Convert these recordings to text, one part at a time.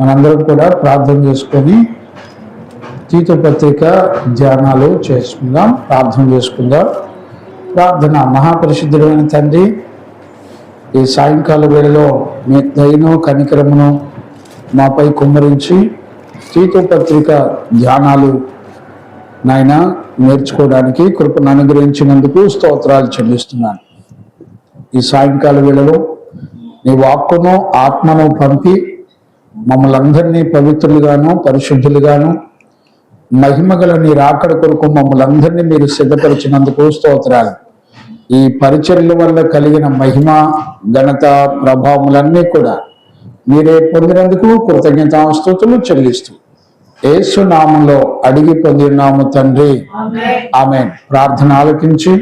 మనందరం కూడా ప్రార్థన చేసుకొని తీతు పత్రిక ధ్యానాలు చేసుకుందాం. ప్రార్థన చేసుకుందాం. ప్రార్థన. మహాపరిశుద్ధుడైన తండ్రి, ఈ సాయంకాల వేళలో మీ దయను కనికరమును మాపై కుమ్మరించి తీతు పత్రిక ధ్యానాలు నాయన నేర్చుకోవడానికి కృపను అనుగ్రహించినందుకు స్తోత్రాలు చెల్లిస్తున్నాను. ఈ సాయంకాల వేళలో నీ వాక్కును ఆత్మను పంపి మమ్మల్ని అందరినీ పవిత్రులుగాను పరిశుద్ధులుగాను మహిమగల నీ రాకడ కొరకు మమ్మల్ని అందరినీ మీరు సిద్ధపరిచినందుకు స్తోత్రాలు. ఈ పరిచర్యల వల్ల కలిగిన మహిమ, ఘనత, ప్రభావములన్నీ కూడా మీరే పొందినందుకు కృతజ్ఞతాస్తుతులు చెల్లిస్తూ యేసు నామంలో అడిగి పొందినాము తండ్రి, ఆమేన్. ప్రార్థన ఆలకించి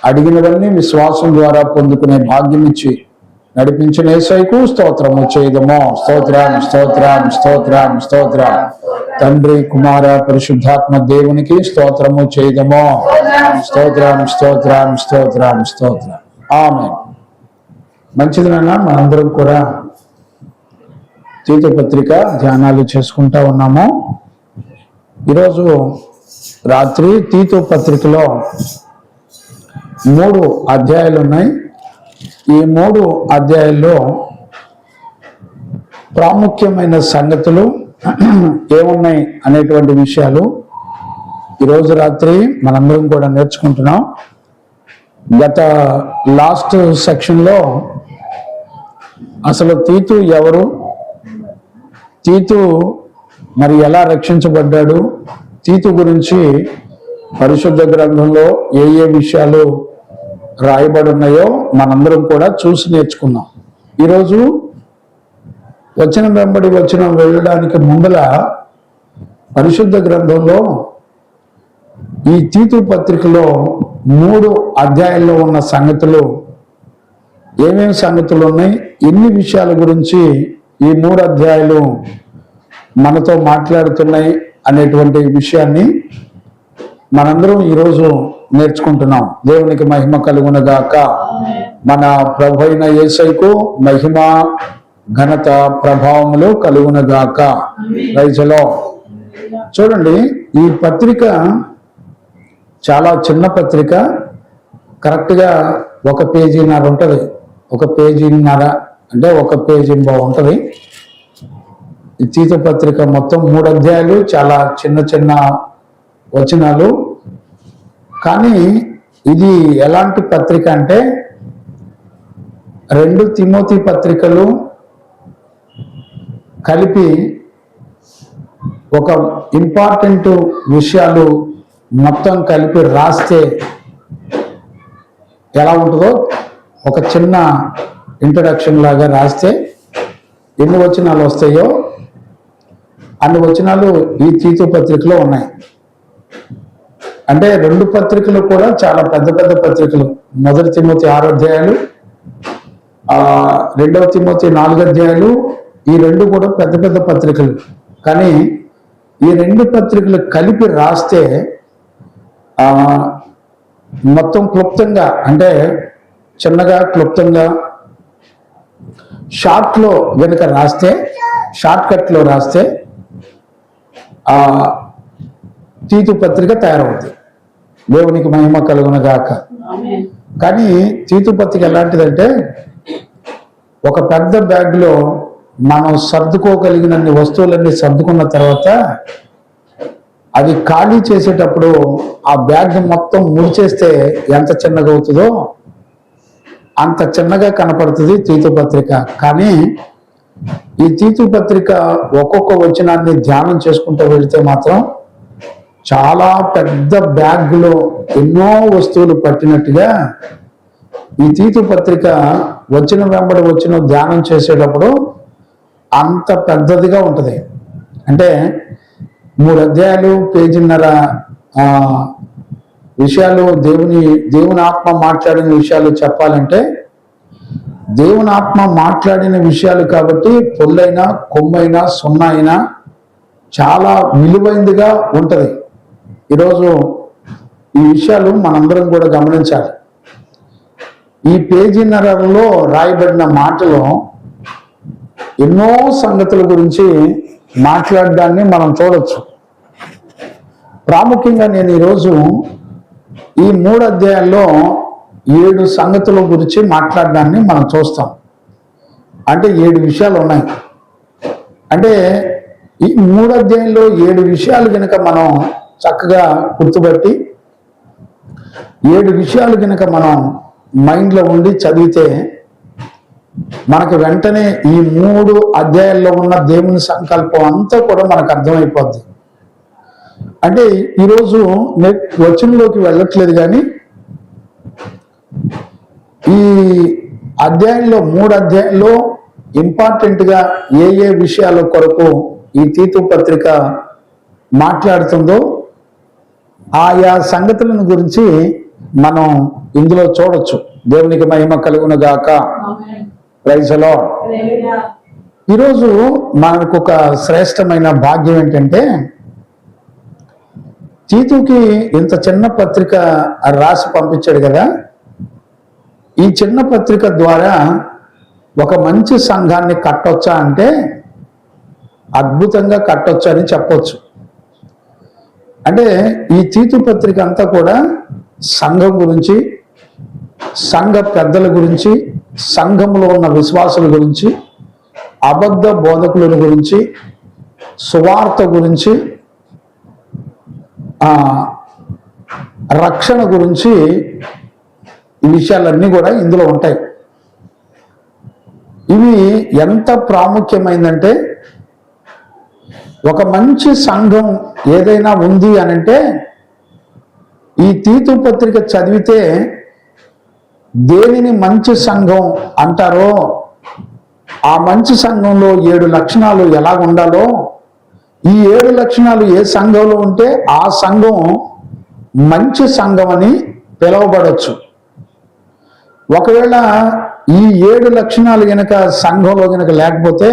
అడిగినవన్నీ విశ్వాసం ద్వారా పొందుకునే భాగ్యం ఇచ్చి నడిపించిన యేసయ్యకు స్తోత్రము చేయదము. స్తోత్రం స్తోత్రం స్తోత్రం స్తోత్రం. తండ్రి, కుమార, పరిశుద్ధాత్మ దేవునికి స్తోత్రము చేయదము. స్తోత్రం స్తోత్రం స్తోత్రం స్తోత్రం. ఆమేన్. మంచిది నాన్న, మనందరం కూడా తీతు పత్రిక ధ్యానాలు చేసుకుంటా ఉన్నాము. ఈరోజు రాత్రి తీతు పత్రికలో 3 అధ్యాయాలు ఉన్నాయి. ఈ 3 అధ్యాయాల్లో ప్రాముఖ్యమైన సంగతులు ఏమున్నాయి అనేటువంటి విషయాలు ఈరోజు రాత్రి మనందరం కూడా నేర్చుకుంటున్నాం. గత లాస్ట్ సెక్షన్లో అసలు తీతు ఎవరు, తీతు మరి ఎలా రక్షించబడ్డాడు, తీతు గురించి పరిశుద్ధ గ్రంథంలో ఏ ఏ విషయాలు రాయబడి ఉన్నాయో మనందరం కూడా చూసి నేర్చుకున్నాం. ఈరోజు వచనం వెంబడి వచనం వెళ్ళడానికి ముందల పరిశుద్ధ గ్రంథంలో ఈ తీతు పత్రికలో 3 అధ్యాయాల్లో ఉన్న సంగతులు ఏమేమి సంగతులు ఉన్నాయి, ఎన్ని విషయాల గురించి ఈ 3 అధ్యాయాలు మనతో మాట్లాడుతున్నాయి అనేటువంటి విషయాన్ని మనందరం ఈరోజు నేర్చుకుంటున్నాం. దేవునికి మహిమ కలుగునగాక. మన ప్రభు అయిన యేసయ్యకు మహిమ, ఘనత, ప్రభావములు కలుగునగాక. రైజలో చూడండి, ఈ పత్రిక చాలా చిన్న పత్రిక. కరెక్ట్గా 1 పేజీన్నర ఉంటుంది. 1 పేజీన్నర అంటే 1 పేజీ ఉంటుంది. ఈ తీతు పత్రిక మొత్తం 3 అధ్యాయాలు, చాలా చిన్న చిన్న వచనాలు. కానీ ఇది ఎలాంటి పత్రిక అంటే 2 తిమోతి పత్రికలు కలిపి ఒక ఇంపార్టెంట్ విషయాలు మొత్తం కలిపి రాస్తే ఎలా ఉంటుందో ఒక చిన్న ఇంట్రడక్షన్ లాగా రాస్తే ఎన్ని వచనాలు వస్తాయో అన్ని వచనాలు ఈ తీతు పత్రికలో ఉన్నాయి. అంటే 2 పత్రికలు కూడా చాలా పెద్ద పెద్ద పత్రికలు. 1 తిమోతి 6 అధ్యాయాలు, 2 తిమోతి 4 అధ్యాయాలు. ఈ 2 కూడా పెద్ద పెద్ద పత్రికలు. కానీ ఈ 2 పత్రికలు కలిపి రాస్తే మొత్తం క్లుప్తంగా, అంటే చిన్నగా క్లుప్తంగా షార్ట్లో వెనుక రాస్తే, షార్ట్ కట్లో రాస్తే తీతు పత్రిక తయారవుతుంది. దేవునికి మహిమ కలుగునగాక. కానీ తీతు పత్రిక ఎలాంటిదంటే ఒక పెద్ద బ్యాగ్లో మనం సర్దుకోగలిగినన్ని వస్తువులన్నీ సర్దుకున్న తర్వాత అది ఖాళీ చేసేటప్పుడు ఆ బ్యాగ్ మొత్తం ముడిచేస్తే ఎంత చిన్నగా అవుతుందో అంత చిన్నగా కనపడుతుంది తీతు పత్రిక. కానీ ఈ తీతు పత్రిక ఒక్కొక్క వచనాన్ని ధ్యానం చేసుకుంటూ వెళితే మాత్రం చాలా పెద్ద బ్యాగ్లో ఎన్నో వస్తువులు పట్టినట్టుగా ఈ తీతు పత్రిక వచనం వెంబడి వచనం ధ్యానం చేసేటప్పుడు అంత పెద్దదిగా ఉంటుంది. అంటే 3 అధ్యాయాలు, పేజీన్నర విషయాలు, దేవుని ఆత్మ మాట్లాడిన విషయాలు చెప్పాలంటే దేవుని ఆత్మ మాట్లాడిన విషయాలు కాబట్టి పొల్లైనా, కొమ్మైనా, సున్న అయినా చాలా విలువైందిగా ఉంటుంది. ఈరోజు ఈ విషయాలు మనందరం కూడా గమనించాలి. ఈ పేజీన్నరలో రాయబడిన మాటలు ఎన్నో సంగతుల గురించి మాట్లాడడాన్ని మనం చూడొచ్చు. ప్రాముఖ్యంగా నేను ఈరోజు ఈ 3 అధ్యాయాల్లో 7 సంగతుల గురించి మాట్లాడడాన్ని మనం చూస్తాం. అంటే 7 విషయాలు ఉన్నాయి. అంటే ఈ 3 అధ్యాయంలో 7 విషయాలు కనుక మనం చక్కగా గుర్తుపట్టి 7 విషయాలు కనుక మనం మైండ్లో ఉండి చదివితే మనకు వెంటనే ఈ 3 అధ్యాయాల్లో ఉన్న దేవుని సంకల్పం అంతా కూడా మనకు అర్థమైపోద్ది. అంటే ఈరోజు వచనంలోకి వెళ్ళట్లేదు, కానీ ఈ అధ్యాయంలో 3 అధ్యాయంలో ఇంపార్టెంట్గా ఏ విషయాల కొరకు ఈ తీతు పత్రిక మాట్లాడుతుందో ఆయా సంగతులను గురించి మనం ఇందులో చూడొచ్చు. దేవునికి మహిమ కలుగును గాక. Praise the Lord. ఈరోజు మనకు ఒక శ్రేష్టమైన భాగ్యం ఏంటంటే, తీతుకి ఇంత చిన్న పత్రిక రాసి పంపించాడు కదా. ఈ చిన్న పత్రిక ద్వారా ఒక మంచి సంఘాన్ని కట్టొచ్చా అంటే అద్భుతంగా కట్టొచ్చు అని చెప్పొచ్చు. అంటే ఈ తీతు పత్రిక అంతా కూడా సంఘం గురించి, సంఘ పెద్దల గురించి, సంఘంలో ఉన్న విశ్వాసుల గురించి, అబద్ధ బోధకుల గురించి, సువార్త గురించి, రక్షణ గురించి, ఈ విషయాలన్నీ కూడా ఇందులో ఉంటాయి. ఇవి ఎంత ప్రాముఖ్యమైందంటే, ఒక మంచి సంఘం ఏదైనా ఉంది అనంటే ఈ తీతు పత్రిక చదివితే దేనిని మంచి సంఘం అంటారో, ఆ మంచి సంఘంలో 7 లక్షణాలు ఎలా ఉండాలో, ఈ 7 లక్షణాలు ఏ సంఘంలో ఉంటే ఆ సంఘం మంచి సంఘం అని పిలువబడవచ్చు. ఒకవేళ ఈ 7 లక్షణాలు గనక సంఘంలో గనక లేకపోతే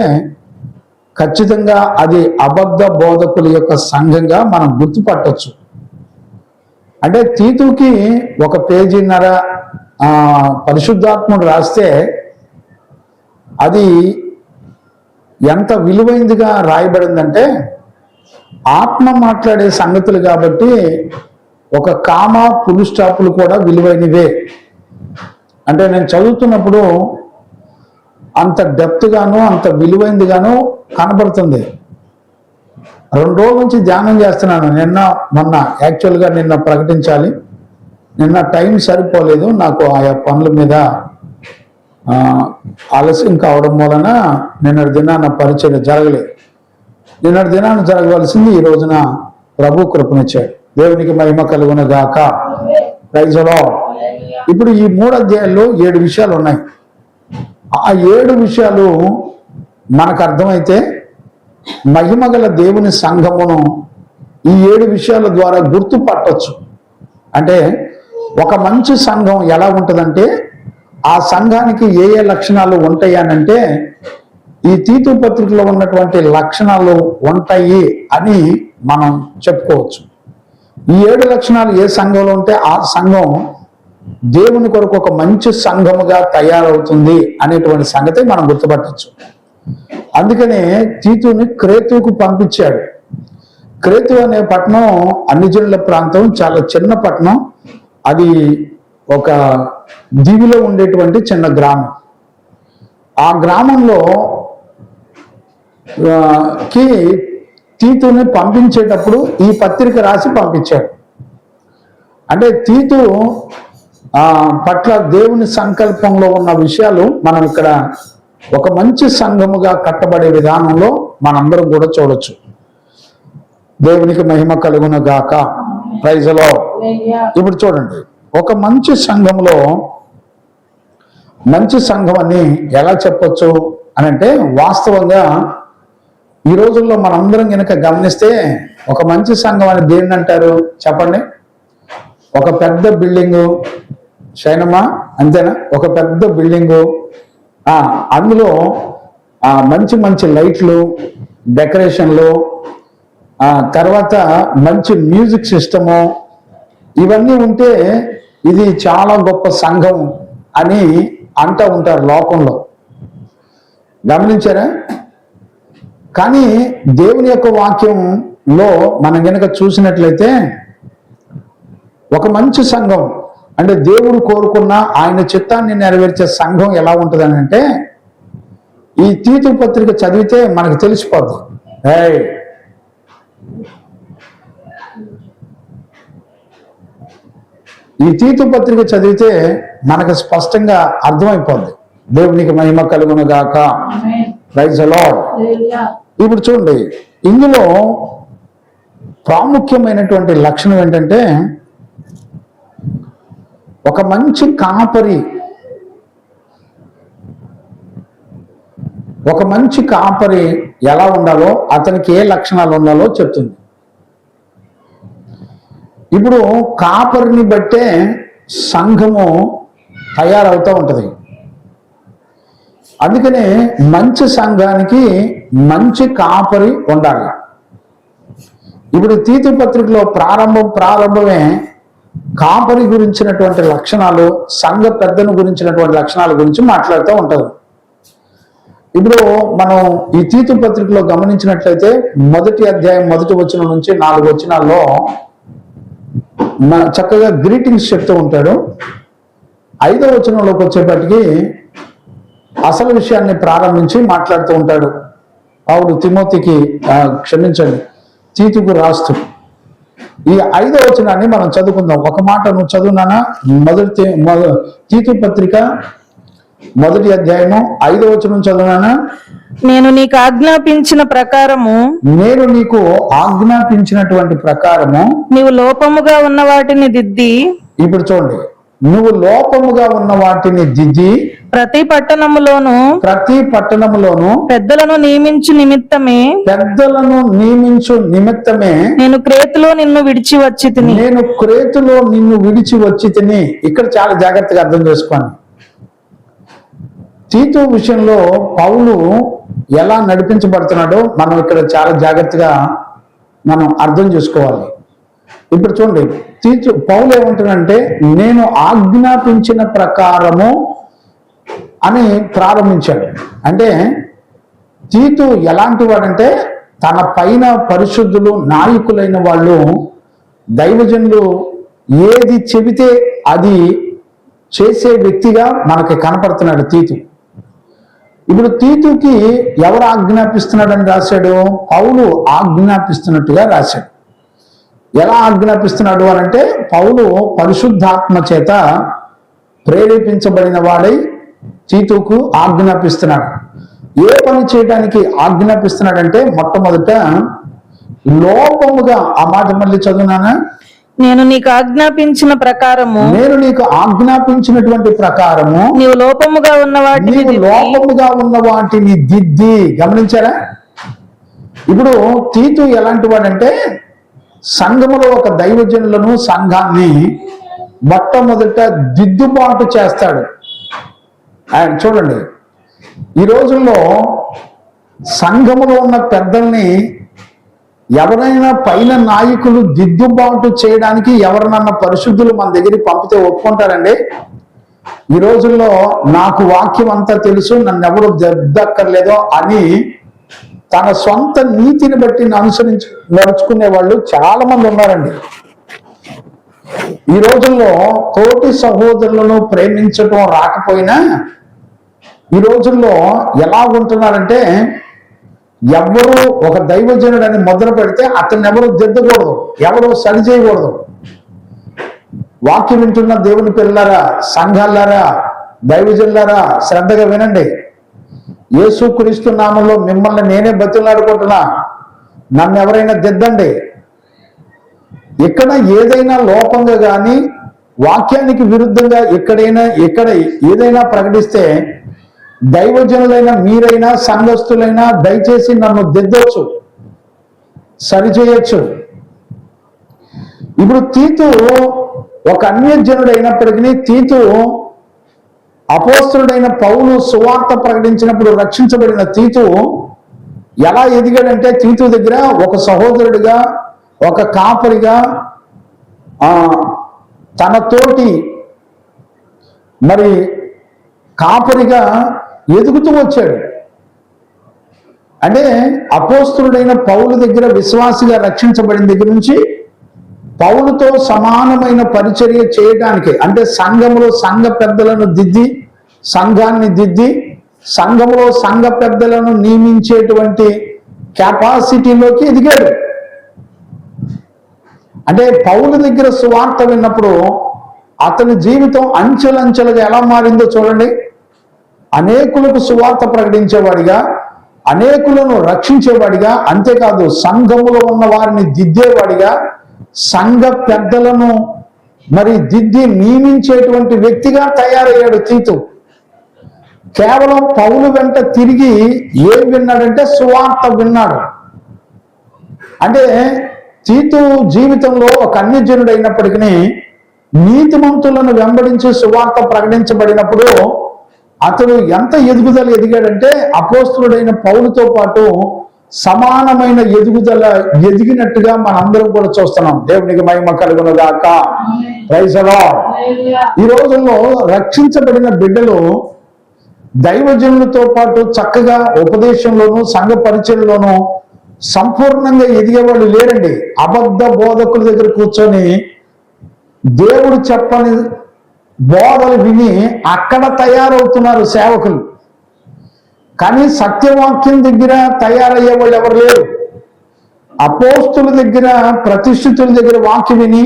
ఖచ్చితంగా అది అబద్ధ బోధకుల యొక్క సంఘంగా మనం గుర్తుపట్టవచ్చు. అంటే తీతుకి 1.5 పేజీన్నర పరిశుద్ధాత్ముడు రాస్తే అది ఎంత విలువైందిగా రాయబడిందంటే, ఆత్మ మాట్లాడే సంగతులు కాబట్టి ఒక కామా ఫుల్ స్టాపులు కూడా విలువైనవే. అంటే నేను చదువుతున్నప్పుడు అంత డెప్త్గాను అంత విలువైందిగాను కనబడుతుంది. 2 రోజుల నుంచి ధ్యానం చేస్తున్నాను. మొన్న యాక్చువల్గా నిన్న ప్రకటించాలి, నిన్న టైం సరిపోలేదు నాకు, ఆయా పనుల మీద ఆలస్యం కావడం వలన నిన్నటి దినాన పరిచయం జరగలేదు. నిన్నటి దినాన్ని జరగవలసింది ఈ రోజున ప్రభు కృపనిచ్చాడు. దేవునికి మహిమ కలుగును గాక. Praise the Lord. ఇప్పుడు ఈ 3 అధ్యాయాల్లో 7 విషయాలు ఉన్నాయి. ఆ 7 విషయాలు మనకు అర్థమైతే మహిమగల దేవుని సంఘమును ఈ 7 విషయాల ద్వారా గుర్తుపట్టవచ్చు. అంటే ఒక మంచి సంఘం ఎలా ఉంటుందంటే, ఆ సంఘానికి ఏ లక్షణాలు ఉంటాయి అనంటే ఈ తీతు పత్రికలో ఉన్నటువంటి లక్షణాలు ఉంటాయి అని మనం చెప్పుకోవచ్చు. ఈ 7 లక్షణాలు ఏ సంఘంలో ఉంటే ఆ సంఘం దేవుని కొరకు ఒక మంచి సంఘముగా తయారవుతుంది అనేటువంటి సంగతి మనం గుర్తుపట్టచ్చు. అందుకనే తీతుని క్రేతుకు పంపించాడు. క్రేతు అనే పట్టణం అన్ని జనుల ప్రాంతం, చాలా చిన్న పట్టణం. అది ఒక దీవిలో ఉండేటువంటి చిన్న గ్రామం. ఆ గ్రామంలో కి తీతుని పంపించేటప్పుడు ఈ పత్రిక రాసి పంపించాడు. అంటే తీతు పట్ల దేవుని సంకల్పంలో ఉన్న విషయాలు మనం ఇక్కడ ఒక మంచి సంఘముగా కట్టబడే విధానంలో మనందరం కూడా చూడొచ్చు. దేవునికి మహిమ కలుగును గాక. Praise the Lord. ఇప్పుడు చూడండి, ఒక మంచి సంఘంలో మంచి సంఘం అని ఎలా చెప్పొచ్చు అని అంటే, వాస్తవంగా ఈ రోజుల్లో మనందరం కనుక గమనిస్తే ఒక మంచి సంఘం అని దేన్ని అంటారు చెప్పండి? ఒక పెద్ద బిల్డింగు, శైనమ్మా అంతేనా? ఒక పెద్ద బిల్డింగు, అందులో మంచి మంచి లైట్లు, డెకరేషన్లు, తర్వాత మంచి మ్యూజిక్ సిస్టము, ఇవన్నీ ఉంటే ఇది చాలా గొప్ప సంఘం అని అంటూ ఉంటారు లోకంలో. గమనించారా? కానీ దేవుని యొక్క వాక్యంలో మనం గనక చూసినట్లయితే ఒక మంచి సంఘం అంటే దేవుడు కోరుకున్న ఆయన చిత్తాన్ని నెరవేర్చే సంఘం ఎలా ఉంటుందని అంటే ఈ తీతు పత్రిక చదివితే మనకు తెలిసిపోద్ది. ఈ తీతు పత్రిక చదివితే మనకు స్పష్టంగా అర్థమైపోద్ది. దేవునికి మహిమ కలుగును గాక. Praise the Lord. ఇప్పుడు చూడండి, ఇందులో ప్రాముఖ్యమైనటువంటి లక్షణం ఏంటంటే ఒక మంచి కాపరి, ఒక మంచి కాపరి ఎలా ఉండాలో, అతనికి ఏ లక్షణాలు ఉండాలో చెప్తుంది. ఇప్పుడు కాపరిని బట్టే సంఘము తయారవుతూ ఉంటుంది. అందుకనే మంచి సంఘానికి మంచి కాపరి ఉండాలి. ఇప్పుడు తీతు పత్రికలో ప్రారంభమే కాపరి గురించినటువంటి లక్షణాలు, సంఘ పెద్దను గురించినటువంటి లక్షణాల గురించి మాట్లాడుతూ ఉంటారు. ఇప్పుడు మనం ఈ తీతు పత్రికలో గమనించినట్లయితే 1వ అధ్యాయం 1వ వచనం నుంచి 4 వచనాల్లో చక్కగా గ్రీటింగ్స్ చెప్తూ ఉంటాడు. 5వ వచనంలోకి వచ్చేప్పటికి అసలు విషయాన్ని ప్రారంభించి మాట్లాడుతూ ఉంటాడు. పౌలు తిమోతికి తీతుకు రాస్తూ ఈ 5వ వచనాన్ని మనం చదువుకుందాం. ఒక మాట నువ్వు చదువునానా? తీతు పత్రిక 1వ అధ్యాయము 5వ వచనం చదువునానా? నేను నీకు ఆజ్ఞాపించిన ప్రకారము, నేను నీకు ఆజ్ఞాపించినటువంటి ప్రకారము నీవు లోపముగా ఉన్న వాటిని దిద్ది. ఇప్పుడు చూడండి, నువ్వు లోపముగా ఉన్న వాటిని దిద్ది ప్రతి పట్టణములోను పెద్దలను నియమించు నిమిత్తమే నేను క్రేతులో నిన్ను విడిచి వచ్చి తిని. ఇక్కడ చాలా జాగ్రత్తగా అర్థం చేసుకోండి. తీతు విషయంలో పౌలు ఎలా నడిపించబడుతున్నాడో మనం ఇక్కడ చాలా జాగ్రత్తగా మనం అర్థం చేసుకోవాలి. ఇప్పుడు చూడండి, పౌలు ఏమంటాడంటే నేను ఆజ్ఞాపించిన ప్రకారము అని ప్రారంభించాడు. అంటే తీతు ఎలాంటి వాడంటే తన పైన పరిశుద్ధులు, నాయకులైన వాళ్ళు, దైవజనులు ఏది చెబితే అది చేసే వ్యక్తిగా మనకి కనపడుతున్నాడు తీతు. ఇప్పుడు తీతుకి ఎవరు ఆజ్ఞాపిస్తున్నాడని రాశాడు? పౌలు ఆజ్ఞాపిస్తున్నట్టుగా రాశాడు. ఎలా ఆజ్ఞాపిస్తున్నాడు అని అంటే పౌలు పరిశుద్ధాత్మ చేత ప్రేరేపించబడిన వాడై తీతుకు ఆజ్ఞాపిస్తున్నాడు. ఏ పని చేయడానికి ఆజ్ఞాపిస్తున్నాడంటే మొట్టమొదట లోపముగా, ఆ మాట మళ్ళీ చదువునానా? నేను నీకు ఆజ్ఞాపించిన ప్రకారము, నేను నీకు ఆజ్ఞాపించినటువంటి ప్రకారము నీవు లోపముగా ఉన్న వాటిని దిద్ది. గమనించారా? ఇప్పుడు తీతు ఎలాంటి వాడంటే సంఘములో ఒక దైవజనులను, సంఘాన్ని మొట్టమొదట దిద్దుబాటు చేస్తాడు. ఆయన చూడండి, ఈ రోజుల్లో సంఘములో ఉన్న పెద్దల్ని ఎవరైనా పైన నాయకులు దిద్దుబాటు చేయడానికి ఎవరినన్నా పరిశుద్ధులు మన దగ్గరికి పంపితే ఒప్పుకుంటారండి? ఈ రోజుల్లో నాకు వాక్యం అంతా తెలుసు, నన్ను ఎవరు దిద్దక్కర్లేదో అని తన సొంత నీతిని బట్టి నడుచుకునే వాళ్ళు చాలా మంది ఉన్నారండి. ఈ రోజుల్లో తోటి సహోదరులను ప్రేమించడం రాకపోయినా ఈ రోజుల్లో ఎలా ఉంటున్నారంటే ఎవరు ఒక దైవజనుడని మొదలు పెడితే అతన్ని ఎవరు దిద్దకూడదు, ఎవరు సరి చేయకూడదు. వాక్యం వింటున్న దేవుని పిల్లలారా, సంఘాలారా, దైవజనులారా శ్రద్ధగా వినండి. యేసుక్రీస్తు నామంలో మిమ్మల్ని నేనే బతిలాడుకుంటున్నా, నన్ను ఎవరైనా దిద్దండి. ఇక్కడ ఏదైనా లోపంగా కానీ వాక్యానికి విరుద్ధంగా ఎక్కడ ఏదైనా ప్రకటిస్తే దైవజనులైన మీరైనా, సంఘస్థులైనా దయచేసి నన్ను దిద్దొచ్చు, సరిచేయచ్చు. ఇప్పుడు తీతు ఒక అన్యజనుడు అయినప్పటికీ తీతు అపోస్తలుడైన పౌలు సువార్త ప్రకటించినప్పుడు రక్షించబడిన తీతు ఎలా ఎదిగాడంటే తీతు దగ్గర ఒక సహోదరుడిగా, ఒక కాపరిగా, తనతోటి కాపరిగా ఎదుగుతూ వచ్చాడు. అంటే అపోస్తలుడైన పౌలు దగ్గర విశ్వాసిగా రక్షించబడిన దగ్గర నుంచి పౌలుతో సమానమైన పరిచర్య చేయడానికి, అంటే సంఘములో సంఘ పెద్దలను దిద్ది, సంఘాన్ని దిద్ది, సంఘములో సంఘ పెద్దలను నియమించేటువంటి కెపాసిటీలోకి ఎదిగాడు. అంటే పౌలు దగ్గర సువార్త విన్నప్పుడు అతని జీవితం అంచెలంచెలుగా ఎలా మారిందో చూడండి. అనేకులకు సువార్త ప్రకటించేవాడిగా, అనేకులను రక్షించేవాడిగా, అంతేకాదు సంఘములో ఉన్న వారిని దిద్దేవాడిగా, సంఘ పెద్దలను మరి దిద్ది నియమించేటువంటి వ్యక్తిగా తయారయ్యాడు తీతు. కేవలం పౌలు వెంట తిరిగి ఏం విన్నాడంటే సువార్త విన్నాడు. అంటే తీతు జీవితంలో ఒక అన్యజనుడు అయినప్పటికీ నీతిమంతులను వెంబడించి సువార్త ప్రకటించబడినప్పుడు అతడు ఎంత ఎదుగుదల ఎదిగాడంటే అపోస్తలుడైన పౌలుతో పాటు సమానమైన ఎదుగుదల ఎదిగినట్టుగా మనందరం కూడా చూస్తున్నాం. దేవునికి మహిమ కలుగును గాక. Praise the Lord. ఈ రోజుల్లో రక్షించబడిన బిడ్డలు దైవజనులతో పాటు చక్కగా ఉపదేశంలోను సంఘ పరిచయంలోను సంపూర్ణంగా ఎదిగేవాళ్ళు లేరండి. అబద్ధ బోధకుల దగ్గర కూర్చొని దేవుడు చెప్పని బోధలు విని అక్కడ తయారవుతున్నారు సేవకులు. కానీ సత్యవాక్యం దగ్గర తయారయ్యే వాళ్ళు ఎవరు లేరు. అపోస్తుల దగ్గర, ప్రతిష్ఠితుల దగ్గర వాక్యం విని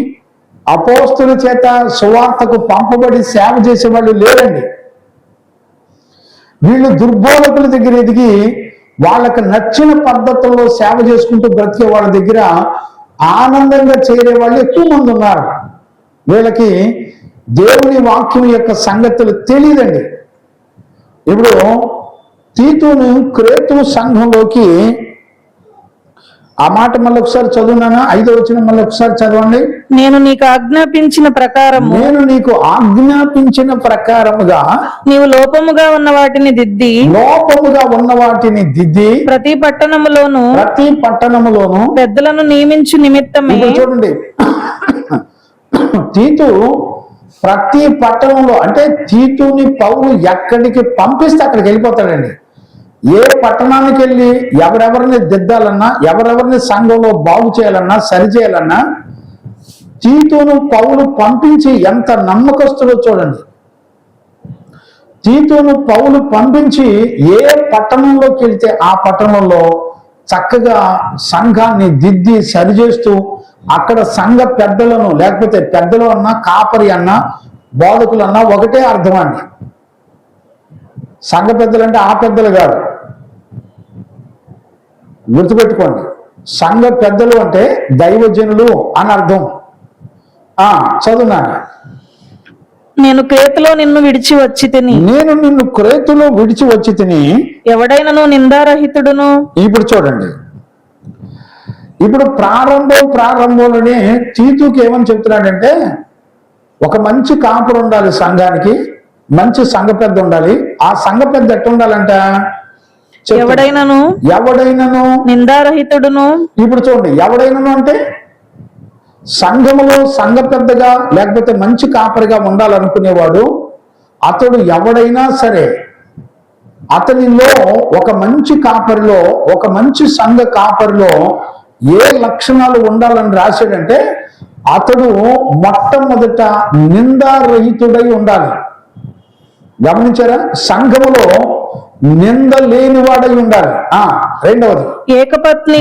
అపోస్తుల చేత సువార్తకు పంపబడి సేవ చేసే వాళ్ళు లేరండి. వీళ్ళు దుర్బోధకుల దగ్గర ఎదిగి వాళ్ళకి నచ్చిన పద్ధతుల్లో సేవ చేసుకుంటూ బ్రతికే వాళ్ళ దగ్గర ఆనందంగా చేరే వాళ్ళు ఎక్కువ మంది ఉన్నారు. వీళ్ళకి దేవుని వాక్యం యొక్క సంగతులు తెలియదండి. ఇప్పుడు తీతును క్రేతు సంఘంలోకి, ఆ మాట మళ్ళీ ఒకసారి చదువునానా? 5వ వచనం మళ్ళీ ఒకసారి చదవండి. నేను నీకు ఆజ్ఞాపించిన ప్రకారము, నేను నీకు ఆజ్ఞాపించిన ప్రకారముగా నీవు లోపముగా ఉన్న వాటిని దిద్ది, లోపముగా ఉన్న వాటిని దిద్ది, ప్రతి పట్టణములోను పెద్దలను నియమించు నిమిత్తమే. ఇప్పుడు చూడండి, తీతు ప్రతి పట్టణంలో, అంటే తీతుని పౌలు ఎక్కడికి పంపిస్తే అక్కడికి వెళ్ళిపోతాడండి. ఏ పట్టణానికి వెళ్ళి ఎవరెవరిని దిద్దాలన్నా, ఎవరెవరిని సంఘంలో బాగు చేయాలన్నా, సరిచేయాలన్నా తీతును పౌలు పంపించి ఎంత నమ్మకస్తుడో చూడండి. తీతును పౌలు పంపించి ఏ పట్టణంలోకి వెళ్తే ఆ పట్టణంలో చక్కగా సంఘాన్ని దిద్ది సరిచేస్తూ అక్కడ సంఘ పెద్దలను, లేకపోతే పెద్దలు అన్నా, కాపరి అన్నా, బోధకులు అన్నా ఒకటే అర్థం అండి. సంఘ పెద్దలు అంటే ఆ పెద్దలు కాదు, గుర్తుపెట్టుకోండి. సంఘ పెద్దలు అంటే దైవజనులు అని అర్థం. చదువునాను. నేను క్రేతులో నిన్ను విడిచి వచ్చి తిని, నేను నిన్ను క్రేతులో విడిచి వచ్చి తిని, ఎవడైనను నిందారహితుడును. ఇప్పుడు చూడండి, ఇప్పుడు ప్రారంభంలోనే తీతుకి ఏమని చెప్తున్నాడంటే, ఒక మంచి కాపురు ఉండాలి సంఘానికి, మంచి సంఘ పెద్ద ఉండాలి. ఆ సంఘ పెద్ద ఎట్ట ఉండాలంట? ఎవడైనను నిందారహితుడును. ఇప్పుడు చూడండి, ఎవడైనను అంటే సంఘములో సంఘ పెద్దగా లేకపోతే మంచి కాపరిగా ఉండాలనుకునేవాడు అతడు ఎవడైనా సరే, అతనిలో ఒక మంచి కాపరిలో, ఒక మంచి సంఘ కాపరిలో ఏ లక్షణాలు ఉండాలని రాశాడంటే, అతడు మొట్టమొదట నిందారహితుడై ఉండాలి. గమనించారా? సంఘములో నింద లేనివాడై ఉండాలి. రెండవది ఏకపత్ని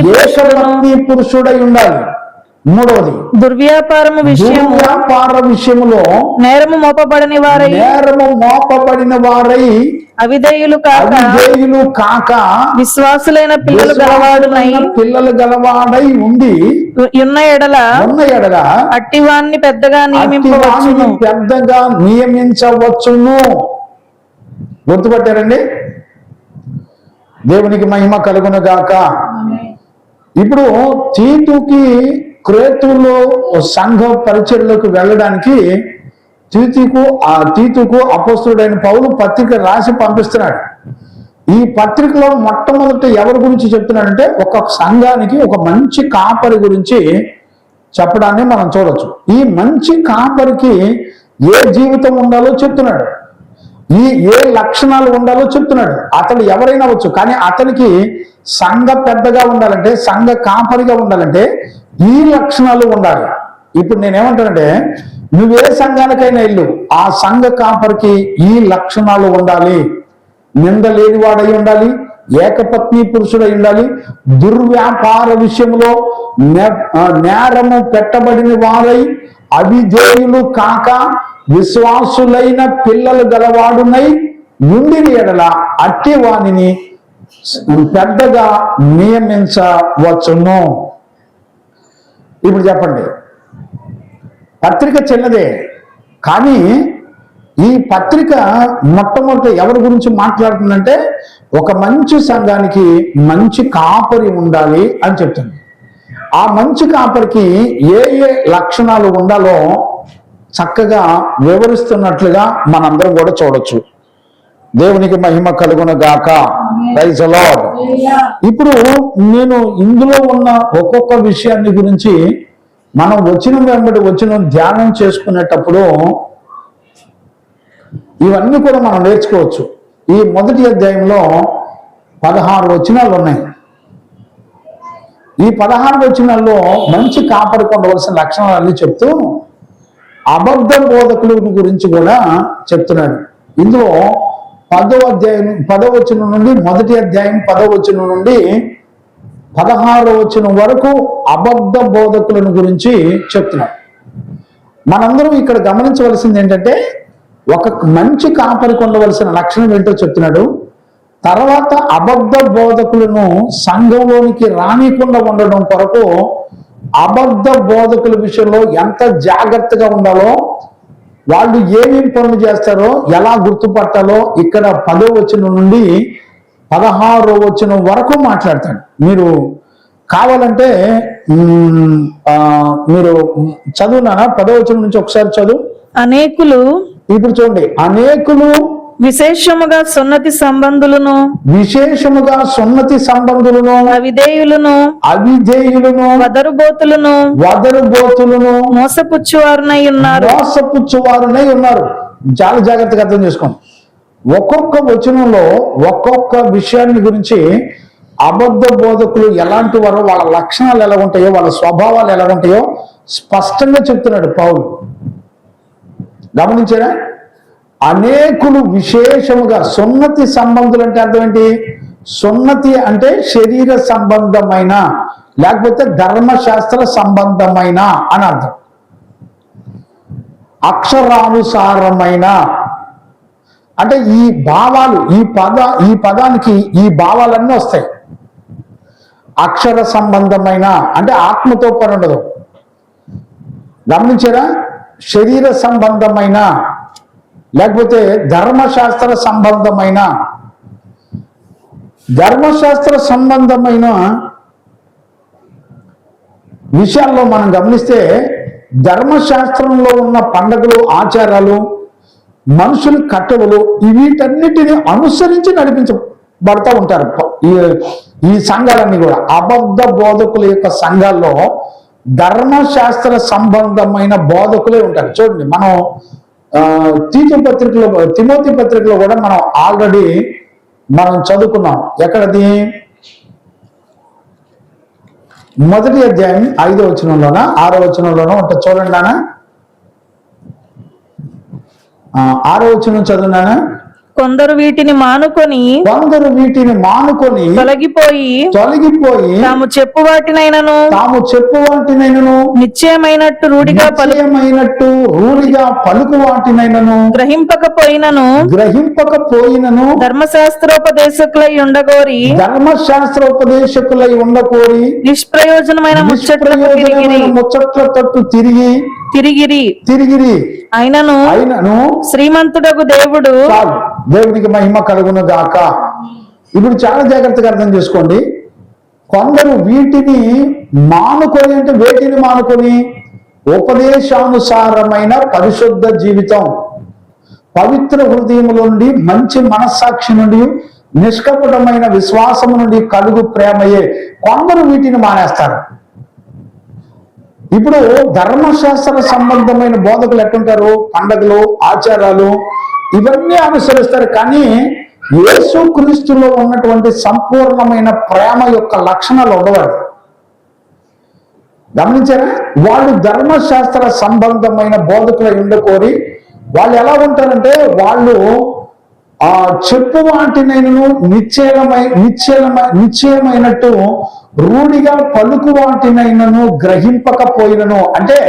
పురుషుడై ఉండాలి. మూడవది దుర్వ్యాపార విషయములో నేరము మోపబడిన వారై అవిధేయులు కాక విశ్వాసులైన పిల్లలు గలవాడై ఉండి ఉన్న ఎడల అట్టివాన్ని పెద్దగా నియమించవచ్చును. గుర్తుపట్టారండి? దేవునికి మహిమ కలుగును గాక. ఇప్పుడు తీతుకి క్రేతులో సంఘ పరిచర్యలోకి వెళ్ళడానికి తీతుకు అపోస్తలుడైన పౌలు పత్రిక రాసి పంపిస్తున్నాడు. ఈ పత్రికలో మొట్టమొదట ఎవరి గురించి చెప్తున్నాడంటే, ఒక సంఘానికి ఒక మంచి కాపరి గురించి చెప్పడాన్ని మనం చూడొచ్చు. ఈ మంచి కాపరికి ఏ జీవితం ఉండాలో చెప్తున్నాడు. ఈ ఏ లక్షణాలు ఉండాలో చెప్తున్నాడు. అతడు ఎవరైనా వచ్చు, కానీ అతనికి సంఘ పెద్దగా ఉండాలంటే, సంఘ కాపరిగా ఉండాలంటే ఈ లక్షణాలు ఉండాలి. ఇప్పుడు నేనేమంటానంటే, నువ్వే సంఘానికైనా ఇల్లు, ఆ సంఘ కాపరికి ఈ లక్షణాలు ఉండాలి. నింద లేనివాడై ఉండాలి, ఏకపత్ని పురుషుడై ఉండాలి, దుర్వ్యాపార విషయంలో నేరము పెట్టబడిన వారై అవిధేయులు కాక విశ్వాసులైన పిల్లలు గలవాడునై ఉండిన ఎడల అట్టి వానిని పెద్దగా నియమించవచ్చును. ఇప్పుడు చెప్పండి, పత్రిక చిన్నదే, కానీ ఈ పత్రిక మొట్టమొదట ఎవరి గురించి మాట్లాడుతుందంటే, ఒక మంచి సంఘానికి మంచి కాపరి ఉండాలి అని చెప్తుంది. ఆ మంచి కాపరికి ఏ ఏ లక్షణాలు ఉండాలో చక్కగా వివరిస్తున్నట్లుగా మనందరం కూడా చూడొచ్చు. దేవునికి మహిమ కలుగును గాక. Praise the Lord. ఇప్పుడు నేను ఇందులో ఉన్న ఒక్కొక్క విషయాన్ని గురించి మనం వచనం వెంబడి వచనం ధ్యానం చేసుకునేటప్పుడు ఇవన్నీ కూడా మనం నేర్చుకోవచ్చు. ఈ మొదటి అధ్యాయంలో 16 వచనాలు ఉన్నాయి. ఈ 16 వచనాల్లో మంచి కాపరికి ఉండవలసిన లక్షణాలన్నీ చెప్తూ అబద్ధ బోధకుల గురించి కూడా చెప్తున్నాడు. ఇందులో 10వ అధ్యాయం 10వ వచనం నుండి, మొదటి అధ్యాయం 10వ వచనం నుండి 16వ వచనం వరకు అబద్ధ బోధకులను గురించి చెప్తున్నాడు. మనందరం ఇక్కడ గమనించవలసింది ఏంటంటే, ఒక మంచి కాపరికి ఉండవలసిన లక్షణం ఏంటో చెప్తున్నాడు. తర్వాత అబద్ధ బోధకులను సంఘంలోనికి రానికుండా ఉండడం కొరకు అబద్ధ బోధకుల విషయంలో ఎంత జాగ్రత్తగా ఉండాలో, వాళ్ళు ఏమేమి పనులు చేస్తారో ఎలా గుర్తుపట్టాలో ఇక్కడ 10వ వచనం నుండి 16వ వచనం వరకు మాట్లాడతాడు. మీరు కావాలంటే మీరు చదువునానా 10వ వచనం నుంచి ఒకసారి చదువు. అనేకులు, ఇప్పుడు చూడండి, అనేకులు విశేషముగా సున్నతి సంబంధులను, అవిధేయులను, వదరుబోతులను, మోసపుచ్చువారునై ఉన్నారు. చాలా జాగ్రత్తగా అర్థం చేసుకోండి. ఒక్కొక్క వచనంలో ఒక్కొక్క విషయాన్ని గురించి అబద్ధ బోధకులు ఎలాంటి వారో, వాళ్ళ లక్షణాలు ఎలా ఉంటాయో, వాళ్ళ స్వభావాలు ఎలా ఉంటాయో స్పష్టంగా చెప్తున్నాడు పౌలు. గమనించారా? అనేకులు విశేషముగా, సున్నతి సంబంధులు అంటే అర్థం ఏంటి? సున్నతి అంటే శరీర సంబంధమైన, లేకపోతే ధర్మశాస్త్ర సంబంధమైన అని అర్థం. అక్షరానుసారమైన అంటే ఈ భావాలు, ఈ పదానికి ఈ భావాలన్నీ వస్తాయి. అక్షర సంబంధమైన అంటే ఆత్మతో పని ఉండదు. గమనించారా? శరీర సంబంధమైన, లేకపోతే ధర్మశాస్త్ర సంబంధమైన. ధర్మశాస్త్ర సంబంధమైన విషయాల్లో మనం గమనిస్తే, ధర్మశాస్త్రంలో ఉన్న పండుగలు, ఆచారాలు, మనుషుల కట్టడలు, వీటన్నిటిని అనుసరించి నడిపించబడతా ఉంటారు ఈ సంఘాలన్నీ కూడా. అబద్ధ బోధకుల యొక్క సంఘాల్లో ధర్మశాస్త్ర సంబంధమైన బోధకులే ఉంటారు. చూడండి, మనం తిమోతి పత్రికలో కూడా మనం ఆల్రెడీ చదువుకున్నాం. ఎక్కడది? మొదటి అధ్యాయం 5వ వచనంలోనా 6వ వచనంలోనో ఉంటుంది. చూడండి నాన్న, 6వ వచనం చదువునానా. కొందరు వీటిని మానుకొని తొలగిపోయి తాము చెప్పు వాటినైనను నిశ్చయమైనట్టు రూఢిగా పలుకు వాటినైనను గ్రహింపకపోయినను ధర్మశాస్త్రోపదేశకులై ఉండగోరి నిష్ప్రయోజనమైన ముచ్చట్ల తట్టు తిరిగిరి. అయినను శ్రీమంతుడగు దేవుడు. దేవునికి మహిమ కలుగును గాక. ఇప్పుడు చాలా జాగ్రత్తగా అర్థం చేసుకోండి. కొందరు వీటిని మానుకొని, అంటే వేటిని మానుకొని? ఉపదేశానుసారమైన పరిశుద్ధ జీవితం, పవిత్ర హృదయము నుండి, మంచి మనస్సాక్షి నుండి, నిష్కపటమైన విశ్వాసము నుండి కలుగు ప్రేమయే కొందరు వీటిని మానేస్తారు. ఇప్పుడు ధర్మశాస్త్ర సంబంధమైన బోధకులు ఎట్టుంటారు? పండగలు, ఆచారాలు, ఇవన్నీ అనుసరిస్తారు. కానీ యేసుక్రీస్తులో ఉన్నటువంటి సంపూర్ణమైన ప్రేమ యొక్క లక్షణాలు ఉండవాలి. గమనించారా? వాళ్ళు ధర్మశాస్త్ర సంబంధమైన బోధకులు ఉండకోరి వాళ్ళు ఎలా ఉంటారంటే వాళ్ళు చెప్పు వాటినైనను నిశ్చయమైనట్టు రూఢిగా పలుకు వాటినైనను గ్రహింపకపోయినను. అంటే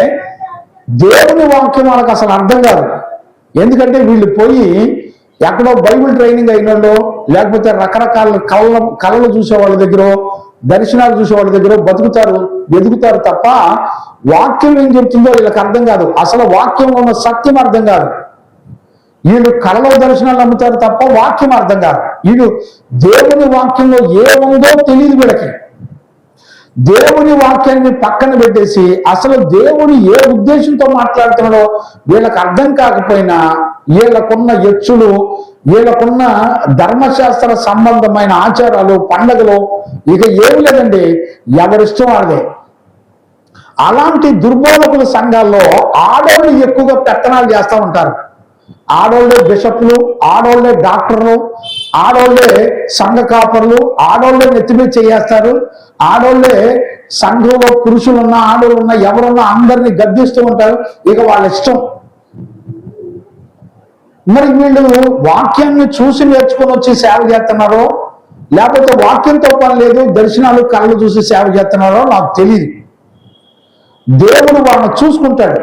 దేవుని వాక్యం వాళ్ళకి అసలు అర్థం కాదు. ఎందుకంటే వీళ్ళు పోయి ఎక్కడో బైబిల్ ట్రైనింగ్ అయినో లేకపోతే రకరకాల కళలు చూసే వాళ్ళ దగ్గర, దర్శనాలు చూసే వాళ్ళ దగ్గర ఎదుగుతారు తప్ప వాక్యం ఏం చెప్తుందో వీళ్ళకి అర్థం కాదు. అసలు వాక్యంలో ఉన్న సత్యం అర్థం కాదు. వీళ్ళు కళలో దర్శనాలు నమ్ముతారు తప్ప వాక్యం అర్థం కాదు. వీళ్ళు దేవుని వాక్యంలో ఏముందో తెలియదు వీళ్ళకి. దేవుని వాక్యాన్ని పక్కన పెట్టేసి అసలు దేవుడు ఏ ఉద్దేశంతో మాట్లాడుతున్నాడో వీళ్ళకి అర్థం కాకపోయినా వీళ్ళకున్న ఎచ్చులు, వీళ్ళకున్న ధర్మశాస్త్ర సంబంధమైన ఆచారాలు, పండగలు ఇక ఏమి లేదండి, ఎవరిష్టం వాళ్ళదే. అలాంటి దుర్బోధకుల సంఘాల్లో ఆడవాళ్ళు ఎక్కువగా పెత్తనాలు చేస్తూ ఉంటారు. ఆడోళ్ళే బిషప్లు, ఆడోళ్ళే డాక్టర్లు, ఆడోళ్ళే సంఘ కాపర్లు, ఆడోళ్ళే నెత్తిమీద చేయేస్తారు. ఆడోళ్ళే సంఘంలో పురుషులున్నా ఆడోళ్ళున్నా ఎవరున్నా అందరినీ గద్దిస్తూ ఉంటారు. ఇక వాళ్ళ ఇష్టం. మరి వీళ్ళు వాక్యాన్ని చూసి నేర్చుకొని వచ్చి సేవ చేస్తున్నారో లేకపోతే వాక్యంతో పని లేదు దర్శనాలు కళ్ళు చూసి సేవ చేస్తున్నారో నాకు తెలియదు. దేవుడు వాళ్ళని చూసుకుంటాడు.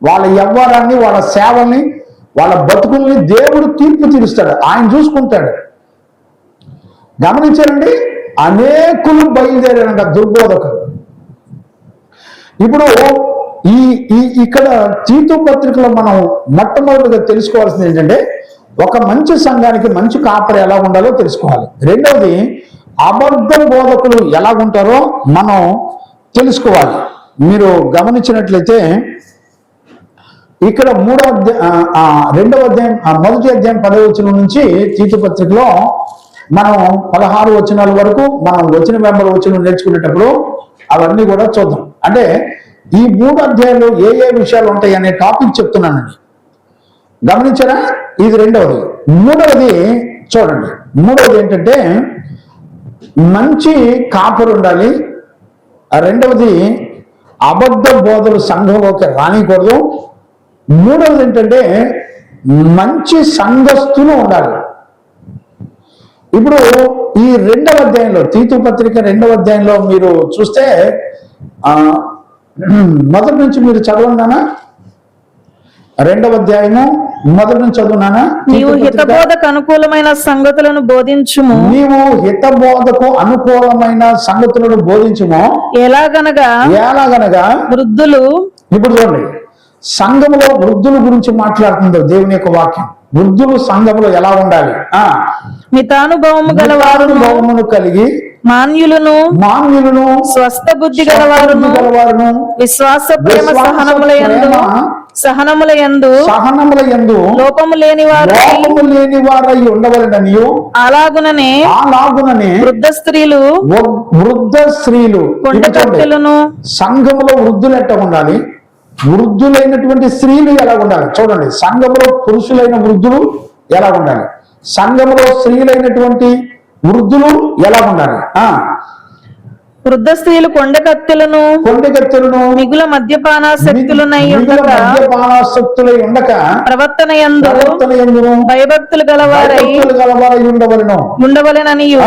వాళ్ళ వ్యవహారాన్ని, వాళ్ళ సేవల్ని, వాళ్ళ బతుకుల్ని దేవుడు తీర్పు తీరుస్తాడు. ఆయన చూసుకుంటాడు. గమనించారండి? అనేకులు బయలుదేరారంట దుర్బోధకులు. ఇప్పుడు ఇక్కడ తీతు పత్రికలో మనం మొట్టమొదటిగా తెలుసుకోవాల్సింది ఏంటంటే ఒక మంచి సంఘానికి మంచి కాపరి ఎలా ఉండాలో తెలుసుకోవాలి. రెండవది అబద్ధ బోధకులు ఎలా ఉంటారో మనం తెలుసుకోవాలి. మీరు గమనించినట్లయితే ఇక్కడ రెండవ అధ్యాయం మొదటి అధ్యాయం 10వ వచనం నుంచి తీతు పత్రికలో మనం 16 వచనాల వరకు మనం వచ్చిన వెంబడి వచనం నేర్చుకునేటప్పుడు అవన్నీ కూడా చూద్దాం. అంటే ఈ 3 అధ్యాయాలు ఏ విషయాలు ఉంటాయి అనే టాపిక్ చెప్తున్నానండి. గమనించారా? ఇది రెండవది. మూడవది చూడండి. మూడవది ఏంటంటే మంచి కాపరు ఉండాలి. రెండవది అబద్ధ బోధలు సంఘంలోకి రానికూడదు. మూడవది ఏంటంటే మంచి సంఘస్థులు ఉండాలి. ఇప్పుడు ఈ 2వ అధ్యాయంలో తీతు పత్రిక 2వ అధ్యాయంలో మీరు చూస్తే మొదటి నుంచి మీరు చదవండినా 2వ అధ్యాయము మొదటి నుంచి చదువునానా? నీవు హితబోధకు అనుకూలమైన సంగతులను బోధించుము. నీవు హితబోధకు అనుకూలమైన సంగతులను బోధించుము. ఎలాగనగా వృద్ధులు. ఇప్పుడు చూడండి, సంఘములో వృద్ధుల గురించి మాట్లాడుతుందో దేవుని యొక్క వాక్యం. వృద్ధులు సంఘములో ఎలా ఉండాలి? మితానుభవము గలవారును కలిగి మాన్యులను స్వస్థ బుద్ధి గలవారును విశ్వాస ప్రేమ సహనముల యందు లోపము లేని వారై ఉండవలెననియు అలాగుననే వృద్ధ స్త్రీలు సంఘములో వృద్ధులు ఎట్లా ఉండాలి? వృద్ధులైనటువంటి స్త్రీలు ఎలా ఉండాలి? చూడండి, సంఘములో పురుషులైన వృద్ధులు ఎలా ఉండాలి? సంఘములో స్త్రీలైనటువంటి వృద్ధులు ఎలా ఉండాలి? వృద్ధ స్త్రీలు కొండకత్తెలను మిగుల మద్యపానాసక్తులై ఉండక ప్రవర్తన యందు భయభక్తులు గలవారై ఉండవలెననియు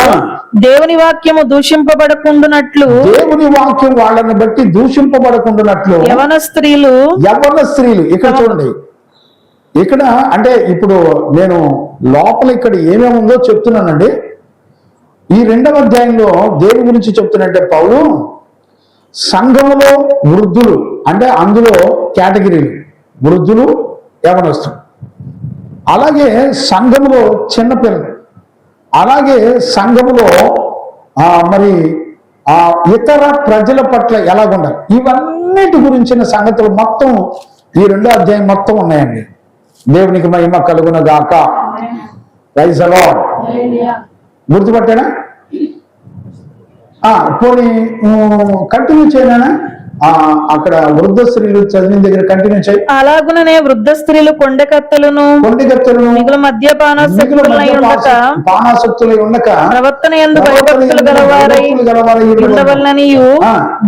దేవుని వాక్యము దూషింపబడకుండునట్లు వాళ్ళని బట్టి దూషింపబడకుండునట్లు యవన స్త్రీలు ఇక్కడ చూడండి. ఇక్కడ అంటే ఇప్పుడు నేను లోపల ఇక్కడ ఏమేమి ఉందో చెప్తున్నానండి. ఈ 2వ అధ్యాయంలో దేని గురించి చెప్తున్నట్టే పౌలు సంఘములో వృద్ధులు అంటే అందులో కేటగిరీలు వృద్ధులు, యవనస్తులు, అలాగే సంఘములో చిన్నపిల్లలు, అలాగే సంఘములో మరి ఇతర ప్రజల పట్ల ఎలాగుండాలి, ఇవన్నిటి గురించిన సంగతులు మొత్తం ఈ 2వ అధ్యాయం మొత్తం ఉన్నాయండి. దేవునికి మహిమ కలుగును గాక. Praise the lord. గుర్తుపట్టానా? పోనీ కంటిన్యూ చేయనా? అక్కడ వృద్ధ స్త్రీలు చదివిన దగ్గర కంటిన్యూ చేయి. అలాగుననే వృద్ధ స్త్రీలు కొండెకత్తెలను మిగులు మద్యపానాసక్తులై ఉండక పానాసక్తులై ఉండక ప్రవర్తన యందు భయభక్తులు గలవారై ఉండవలననియు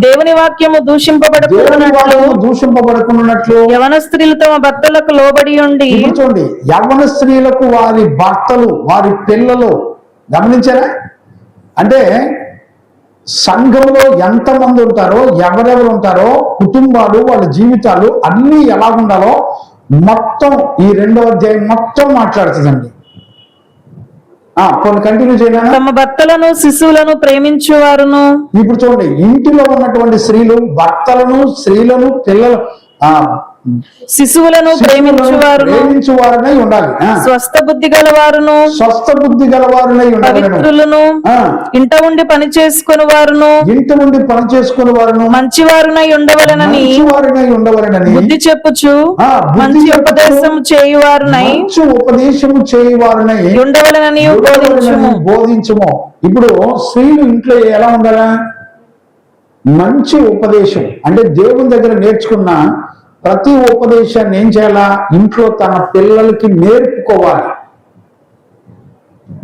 దేవుని వాక్యము దూషింపబడకున్నట్లు యవన స్త్రీలు తమ భర్తలకు లోబడి ఉండి. చూడండి, యవన స్త్రీలకు వారి భర్తలు వారి పిల్లలు గమనించారా? అంటే సంఘంలో ఎంతమంది ఉంటారో, ఎవరెవరు ఉంటారో, కుటుంబాలు, వాళ్ళ జీవితాలు అన్నీ ఎలా ఉండాలో మొత్తం ఈ 2వ అధ్యాయం మొత్తం మాట్లాడుతుందండి. కొన్ని కంటిన్యూ చేయనా? తమ భర్తలను శిశువులను ప్రేమించువారును. ఇప్పుడు చూడండి, ఇంటిలో ఉన్నటువంటి స్త్రీలు భర్తలను, స్త్రీలను, పిల్లలు, శిశువులను ప్రేమించువారునై ఉండాలి. స్వస్థ బుద్ధి గలవారును పవిత్రులను ఇంట ఉండి పని చేసుకుని వారును మంచివారునై ఉండవలనని బుద్ధి చెప్పుచు మంచి ఉపదేశము చేయువారునై ఉండవలనని బోధించుము. ఇప్పుడు స్త్రీలు ఇంట్లో ఎలా ఉండాలా? మంచి ఉపదేశం అంటే దేవుని దగ్గర నేర్చుకున్న ప్రతి ఉపదేశాన్ని ఏం చేయాలా? ఇంట్లో తన పిల్లలకి నేర్పుకోవాలి.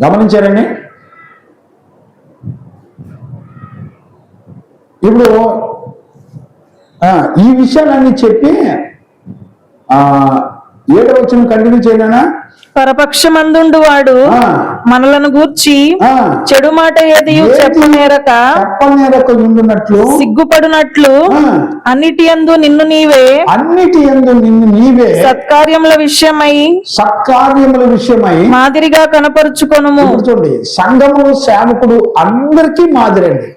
గమనించారండి? ఇప్పుడు ఈ విషయాలన్నీ చెప్పి 7వ వచనం కంటిన్యూ చేయనా? పరపక్షమందుండు వాడు మనలను గూర్చి చెడు మాట ఏది చెప్పనేరక సిగ్గుపడునట్లు అన్నిటి యందు నిన్ను నీవే సత్కార్యముల విషయమై మాదిరిగా కనపరుచుకొనుము. చూడండి, సంఘము సేవకుడు అందరికీ మాదిరండి.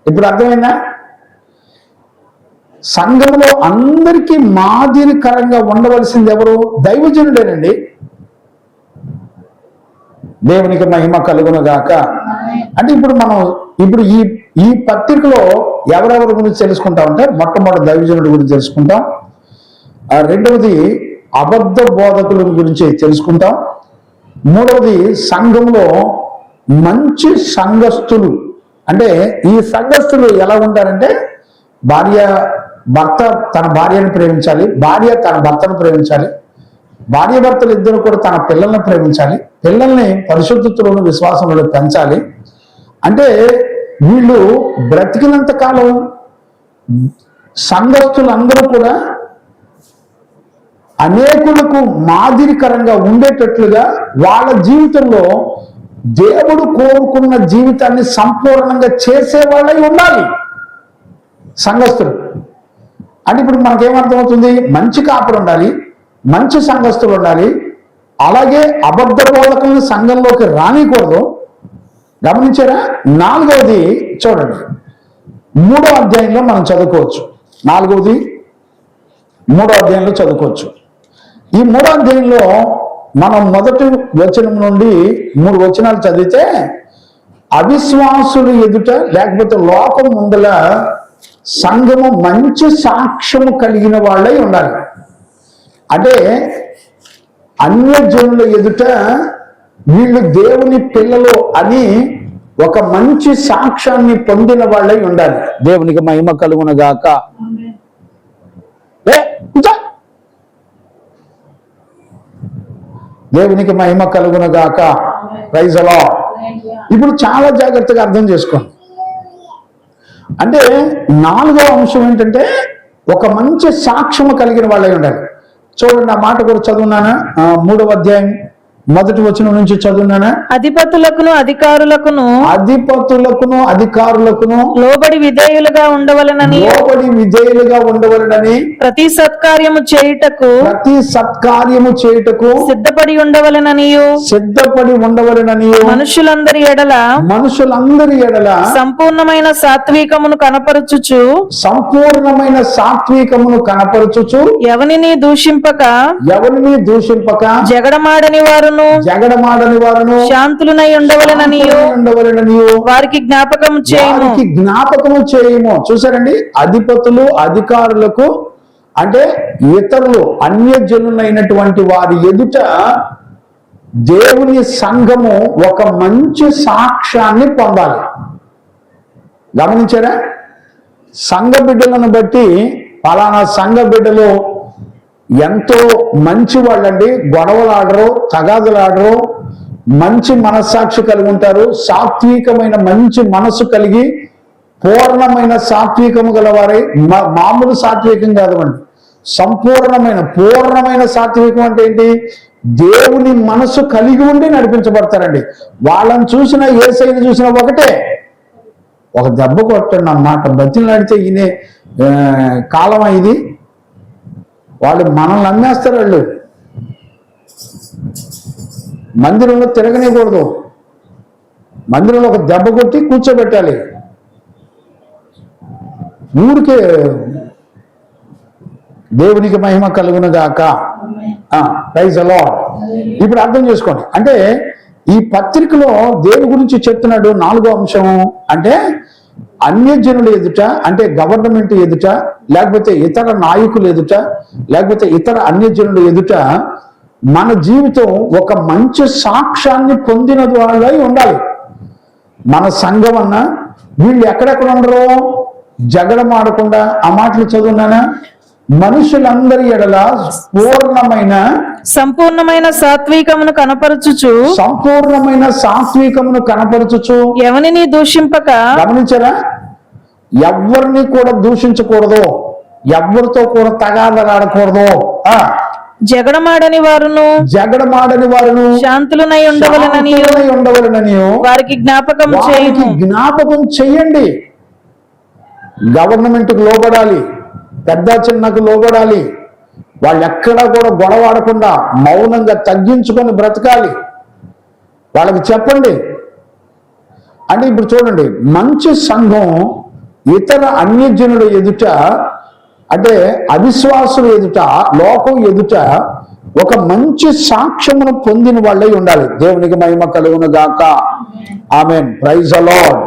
ఇప్పుడు అర్థమైందా? సంఘంలో అందరికీ మాదిరికరంగా ఉండవలసింది ఎవరు? దైవజనుడేనండి. దేవునికి మహిమ కలుగునుగాక. అంటే ఇప్పుడు మనం ఈ పత్రికలో ఎవరెవరి గురించి తెలుసుకుంటామంటే, మొట్టమొదటి దైవజనుడి గురించి తెలుసుకుంటాం, రెండవది అబద్ధ బోధకుల గురించి తెలుసుకుంటాం, మూడవది సంఘంలో మంచి సంఘస్థులు. అంటే ఈ సంఘస్థులు ఎలా ఉంటారంటే, భర్త తన భార్యను ప్రేమించాలి, భార్య తన భర్తను ప్రేమించాలి, భార్య భర్తలు ఇద్దరు కూడా తన పిల్లల్ని ప్రేమించాలి, పిల్లల్ని పరిశుద్ధతలోను విశ్వాసంలో పెంచాలి. అంటే వీళ్ళు బ్రతికినంత కాలం సంఘస్థులందరూ కూడా అనేకులకు మాదిరికరంగా ఉండేటట్లుగా వాళ్ళ జీవితంలో దేవుడు కోరుకున్న జీవితాన్ని సంపూర్ణంగా చేసే వాళ్ళై ఉండాలి సంఘస్థులు. అంటే ఇప్పుడు మనకేమర్థమవుతుంది? మంచి కాపురు ఉండాలి, మంచి సంఘస్థులు ఉండాలి, అలాగే అబద్ధ బోధకులను సంఘంలోకి రానికూడదు. గమనించారా? 4వది చూడండి, 3వ అధ్యాయంలో మనం చదువుకోవచ్చు. 3వ అధ్యాయంలో చదువుకోవచ్చు. ఈ 3వ అధ్యాయంలో మనం మొదటి వచనం నుండి 3 వచనాలు చదివితే, అవిశ్వాసులు ఎదుట లేకపోతే లోకం ముందల సంఘము మంచి సాక్ష్యము కలిగిన వాళ్ళై ఉండాలి. అంటే అన్యజనుల ఎదుట వీళ్ళు దేవుని పిల్లలు అని ఒక మంచి సాక్ష్యాన్ని పొందిన వాళ్ళై ఉండాలి. దేవునికి మహిమ కలుగునుగాక. దేవునికి మహిమ కలుగునుగాక. Praise the Lord. ఇప్పుడు చాలా జాగ్రత్తగా అర్థం చేసుకోండి. అంటే 4వ అంశం ఏంటంటే, ఒక మంచి సాక్ష్యము కలిగిన వాళ్ళై ఉండాలి. చూడండి, ఆ మాట కూడా చదువున్నానా? 3వ అధ్యాయం మొదటి వచనం నుంచి చదువున్నానా? అధిపతులకును అధికారులకును లోబడి విధేయులుగా ఉండవలెనని ప్రతి సత్కార్యము చేయుటకు సిద్ధపడి ఉండవలెననియు మనుషులందరి ఎడల సంపూర్ణమైన సాత్వికమును కనపరచుచు ఎవనిని దూషింపక జగడమాడని వారును శాంతులనై ఉండవలెననియు వారికి జ్ఞాపకము చేయము. చూసారండి, అధిపతులు అధికారులకు అంటే ఇతరులు అన్యజనులైనటువంటి వారి ఎదుట దేవుని సంఘము ఒక మంచి సాక్ష్యాన్ని పొందాలి. గమనించారా? సంఘ బిడ్డలను బట్టి పలానా సంఘ బిడ్డలు ఎంతో మంచి వాళ్ళండి, గొడవలు ఆడరు, తగాదులు ఆడరు, మంచి మనస్సాక్షి కలిగి ఉంటారు, సాత్వికమైన మంచి మనసు కలిగి పూర్ణమైన సాత్వికము గలవారై, మామూలు సాత్వికం కాదండి, పూర్ణమైన సాత్వికం అంటే ఏంటి? దేవుని మనసు కలిగి ఉండి నడిపించబడతారండి. వాళ్ళని చూసినా యేసయ్యని చూసినా ఒకటే. ఒక దెబ్బ కొట్టండి అన్నమాట, బతిని నడితే ఈయనే కాలం ఇది. వాళ్ళు మనల్ని అమ్మేస్తారు. వాళ్ళు మందిరంలో తిరగనికూడదు, మందిరంలో ఒక దెబ్బ కొట్టి కూర్చోబెట్టాలి. ఊరికే దేవునికి మహిమ కలుగును గాక. Praise the Lord. ఇప్పుడు అర్థం చేసుకోండి, అంటే ఈ పత్రికలో దేని గురించి చెప్తున్నాడు? 4వ అంశం అంటే అన్యజనుల ఎదుట, అంటే గవర్నమెంట్ ఎదుట, లేకపోతే ఇతర నాయకులు ఎదుట, లేకపోతే ఇతర అన్యజనుల ఎదుట మన జీవితం ఒక మంచి సాక్ష్యాన్ని పొందిన ద్వారా ఉండాలి. మన సంఘం అన్న వీళ్ళు ఎక్కడెక్కడ ఉండరు, జగడమాడకుండా, ఆ మాటలు చదువున్నానా, మనుషులందరి ఎడల సంపూర్ణమైన సాత్వికమును కనపరచుచు ఎవరిని దూషింపక. గమనించారా? ఎవరిని కూడా దూషించకూడదు, ఎవరితో కూడా తగాదలాడకూడదు, జగడమాడని వారును శాంతులనై ఉండవలనని వారికి జ్ఞాపకం చేయండి. గవర్నమెంట్కి లోబడాలి, పెద్ద చిన్నకు లోబడాలి. వాళ్ళు ఎక్కడా కూడా గొడవాడకుండా మౌనంగా తగ్గించుకొని బ్రతకాలి. వాళ్ళకి చెప్పండి. అంటే ఇప్పుడు చూడండి, మంచి సంఘం ఇతర అన్యజనుల ఎదుట, అంటే అవిశ్వాసుల ఎదుట, లోకం ఎదుట ఒక మంచి సాక్ష్యమును పొందిన వాళ్ళై ఉండాలి. దేవునికి మహిమ కలుగును గాక. Amen. Praise the lord.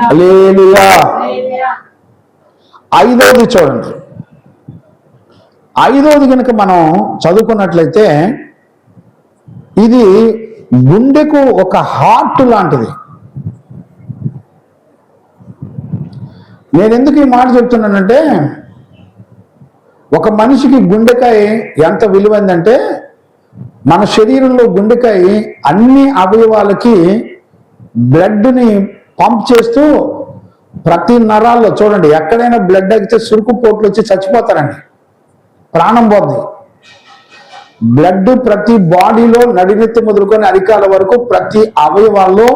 Hallelujah. 5వది చూడండి. 5వది కనుక మనం చదువుకున్నట్లయితే ఇది గుండెకు ఒక హార్ట్ లాంటిది. నేను ఎందుకు ఈ మాట చెప్తున్నానంటే, ఒక మనిషికి గుండెకాయ ఎంత విలువైందంటే, మన శరీరంలో గుండెకాయ అన్ని అవయవాలకి బ్లడ్ని పంప్ చేస్తూ ప్రతి నరాల్లో చూడండి, ఎక్కడైనా బ్లడ్ ఎక్కితే సురుకు పోట్లు వచ్చి చచ్చిపోతారండి, ప్రాణం పోద్ది. బ్లడ్ ప్రతి బాడీలో నడినెత్తి మొదలుకొని అరికాల వరకు ప్రతి అవయవాల్లో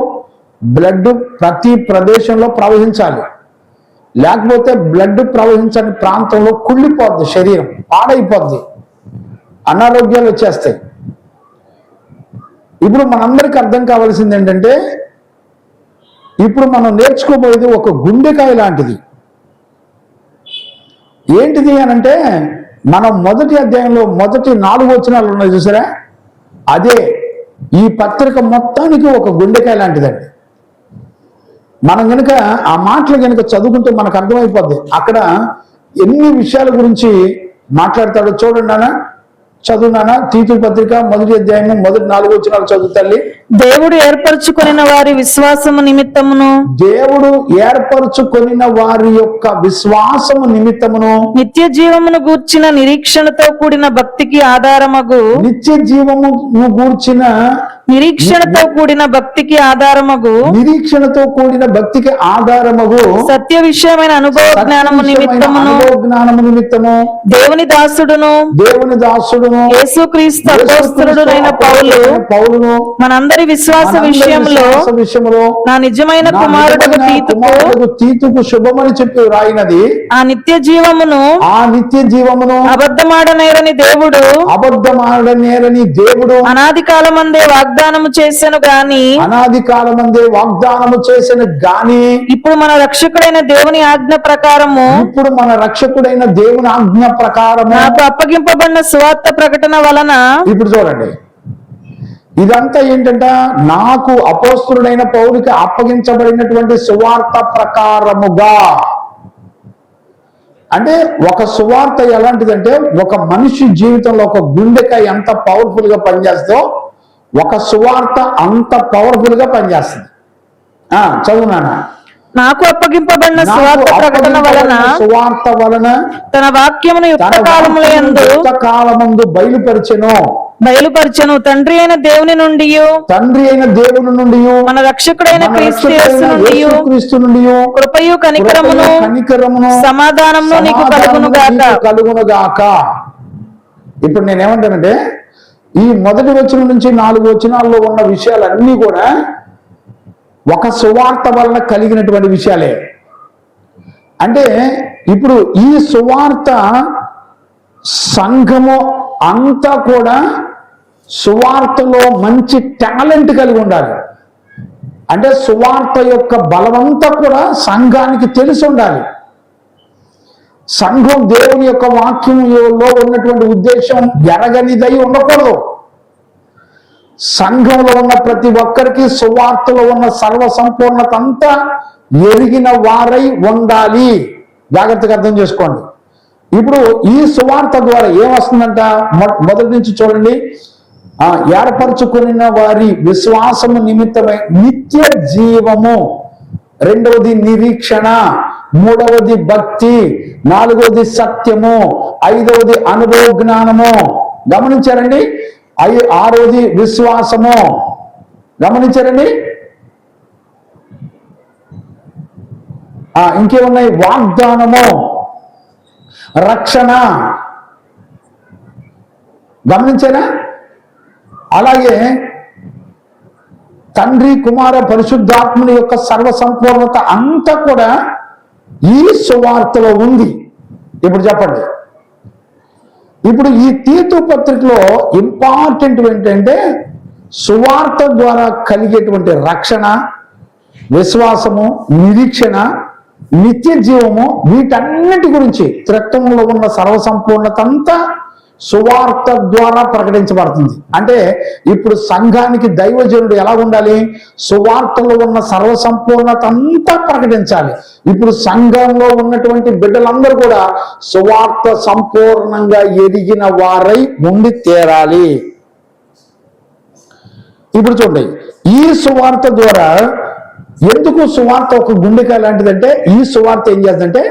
బ్లడ్ ప్రతి ప్రదేశంలో ప్రవహించాలి. లేకపోతే బ్లడ్ ప్రవహించని ప్రాంతంలో కుళ్ళిపోద్ది, శరీరం పాడైపోద్ది, అనారోగ్యాలు వచ్చేస్తాయి. ఇప్పుడు మనందరికీ అర్థం కావాల్సింది ఏంటంటే, ఇప్పుడు మనం నేర్చుకోబోయేది ఒక గుండెకాయ లాంటిది. ఏంటిది అనంటే, మనం మొదటి అధ్యాయంలో మొదటి 4 వచనాలు ఉన్నాయి చూసారా, అదే ఈ పత్రిక మొత్తానికి ఒక గుండెకాయ లాంటిదండి. మనం గనుక ఆ మాటలు గనుక చదువుకుంటే మనకు అర్థమైపోద్ది అక్కడ ఎన్ని విషయాల గురించి మాట్లాడతాడో. చూడండి నాన్న, చదువునానా, తీతు పత్రిక 1వ అధ్యాయము మొదటి 4 వచనాలు చదువు తల్లి. దేవుడు ఏర్పరచుకొనిన వారి విశ్వాసము నిమిత్తమును, దేవుడు ఏర్పరచుకొనిన వారి యొక్క విశ్వాసము నిమిత్తమును, నిత్య జీవమును గూర్చిన నిరీక్షణతో కూడిన భక్తికి ఆధారమగు, నిత్య జీవమును గూర్చిన నిరీక్షణతో కూడిన భక్తికి ఆధారమగు, నిరీక్షణతో కూడిన భక్తికి ఆధారమగు, సత్య విషయమైన అనుభవ జ్ఞానము నిమిత్తము దేవుని దాసుడును యేసుక్రీస్తు అపోస్తలుడైన పౌలును మనందరి విశ్వాస విషయంలో నా నిజమైన కుమారుడు తీతుకు శుభమని చెప్పి రాయినది, ఆ నిత్య జీవమును అబద్ధమాడనేరని దేవుడు అనాది కాలమందే వాగ్దానము చేసెను గాని ఇప్పుడు మన రక్షకుడైన దేవుని ఆజ్ఞ ప్రకారము నాకు అప్పగింపబడిన సువార్త ప్రకటన వలన. ఇప్పుడు చూడండి, ఇదంతా ఏంటంటే నాకు అపోస్తలుడైన పౌలుకి అప్పగించబడినటువంటి సువార్త ప్రకారముగా. అంటే ఒక సువార్త ఎలాంటిదంటే, ఒక మనిషి జీవితంలో ఒక గుండెకాయ ఎంత పవర్ఫుల్ గా పనిచేస్తుందో ఒక సువార్త అంత పవర్ఫుల్ గా పనిచేస్తుంది. చదువునానా, నాకు అప్పగింపబడిన నాకు సువార్త ప్రకటన వలన అప్పగింపబడిన సువార్త వలన తన వాక్యమును తన యుక్త కాలములందు యుక్త కాలమందు బయలుపరిచెను. తండ్రి అయిన దేవుని నుండి తండ్రి అయిన దేవుని నుండి మన రక్షకుడైన క్రీస్తు యేసు నుండి క్రీస్తు నుండి కృపయు కనికరమును సమాధానమును నీకు కలుగును గాక. ఇప్పుడు నేనేమంటానంటే ఈ మొదటి వచనం నుంచి 4 వచనాల్లో ఉన్న విషయాలన్నీ కూడా ఒక సువార్త వలన కలిగినటువంటి విషయాలే. అంటే ఇప్పుడు ఈ సువార్త సంఘము అంతా కూడా సువార్తలో మంచి టాలెంట్ కలిగి ఉండాలి. అంటే సువార్త యొక్క బలమంతా కూడా సంఘానికి తెలిసి ఉండాలి. సంఘం దేవుని యొక్క వాక్యంలో ఉన్నటువంటి ఉద్దేశం ఎరగనిదై ఉండకూడదు. సంఘంలో ఉన్న ప్రతి ఒక్కరికి సువార్తలో ఉన్న సర్వ సంపూర్ణత అంతా ఎరిగిన వారై ఉండాలి. జాగ్రత్తగా అర్థం చేసుకోండి. ఇప్పుడు ఈ సువార్త ద్వారా ఏమొస్తుందంట? మొదటి నుంచి చూడండి. ఏర్పరచుకున్న వారి విశ్వాసము నిమిత్తమై నిత్య జీవము, రెండవది నిరీక్షణ, మూడవది భక్తి, నాలుగవది సత్యము, ఐదవది అనుభవ జ్ఞానము. గమనించారండి? ఆరవది విశ్వాసము. గమనించారండి? ఇంకేమున్నాయి? వాగ్దానము, రక్షణ. గమనించారా? అలాగే తండ్రి కుమార పరిశుద్ధాత్మని యొక్క సర్వ సంపూర్ణత అంతా కూడా ఈ సువార్తలో ఉంది. ఇప్పుడు చెప్పండి. ఇప్పుడు ఈ తీతు పత్రికలో ఇంపార్టెంట్ ఏంటంటే సువార్త ద్వారా కలిగేటువంటి రక్షణ, విశ్వాసము, నిరీక్షణ, నిత్య జీవము, వీటన్నిటి గురించి త్రిత్వంలో ఉన్న సర్వసంపూర్ణత అంతా సువార్త ద్వారా ప్రకటించబడుతుంది. అంటే ఇప్పుడు సంఘానికి దైవజనుడు ఎలా ఉండాలి? సువార్తలో ఉన్న సర్వసంపూర్ణత అంతా ప్రకటించాలి. ఇప్పుడు సంఘంలో ఉన్నటువంటి బిడ్డలందరూ కూడా సువార్త సంపూర్ణంగా ఎదిగిన వారై ఉండి తీరాలి. ఇప్పుడు చూడండి, ఈ సువార్త ద్వారా ఎందుకు సువార్త ఒక గుండెకాయ లాంటిదంటే, ఈ సువార్త ఏం చేస్తుందంటే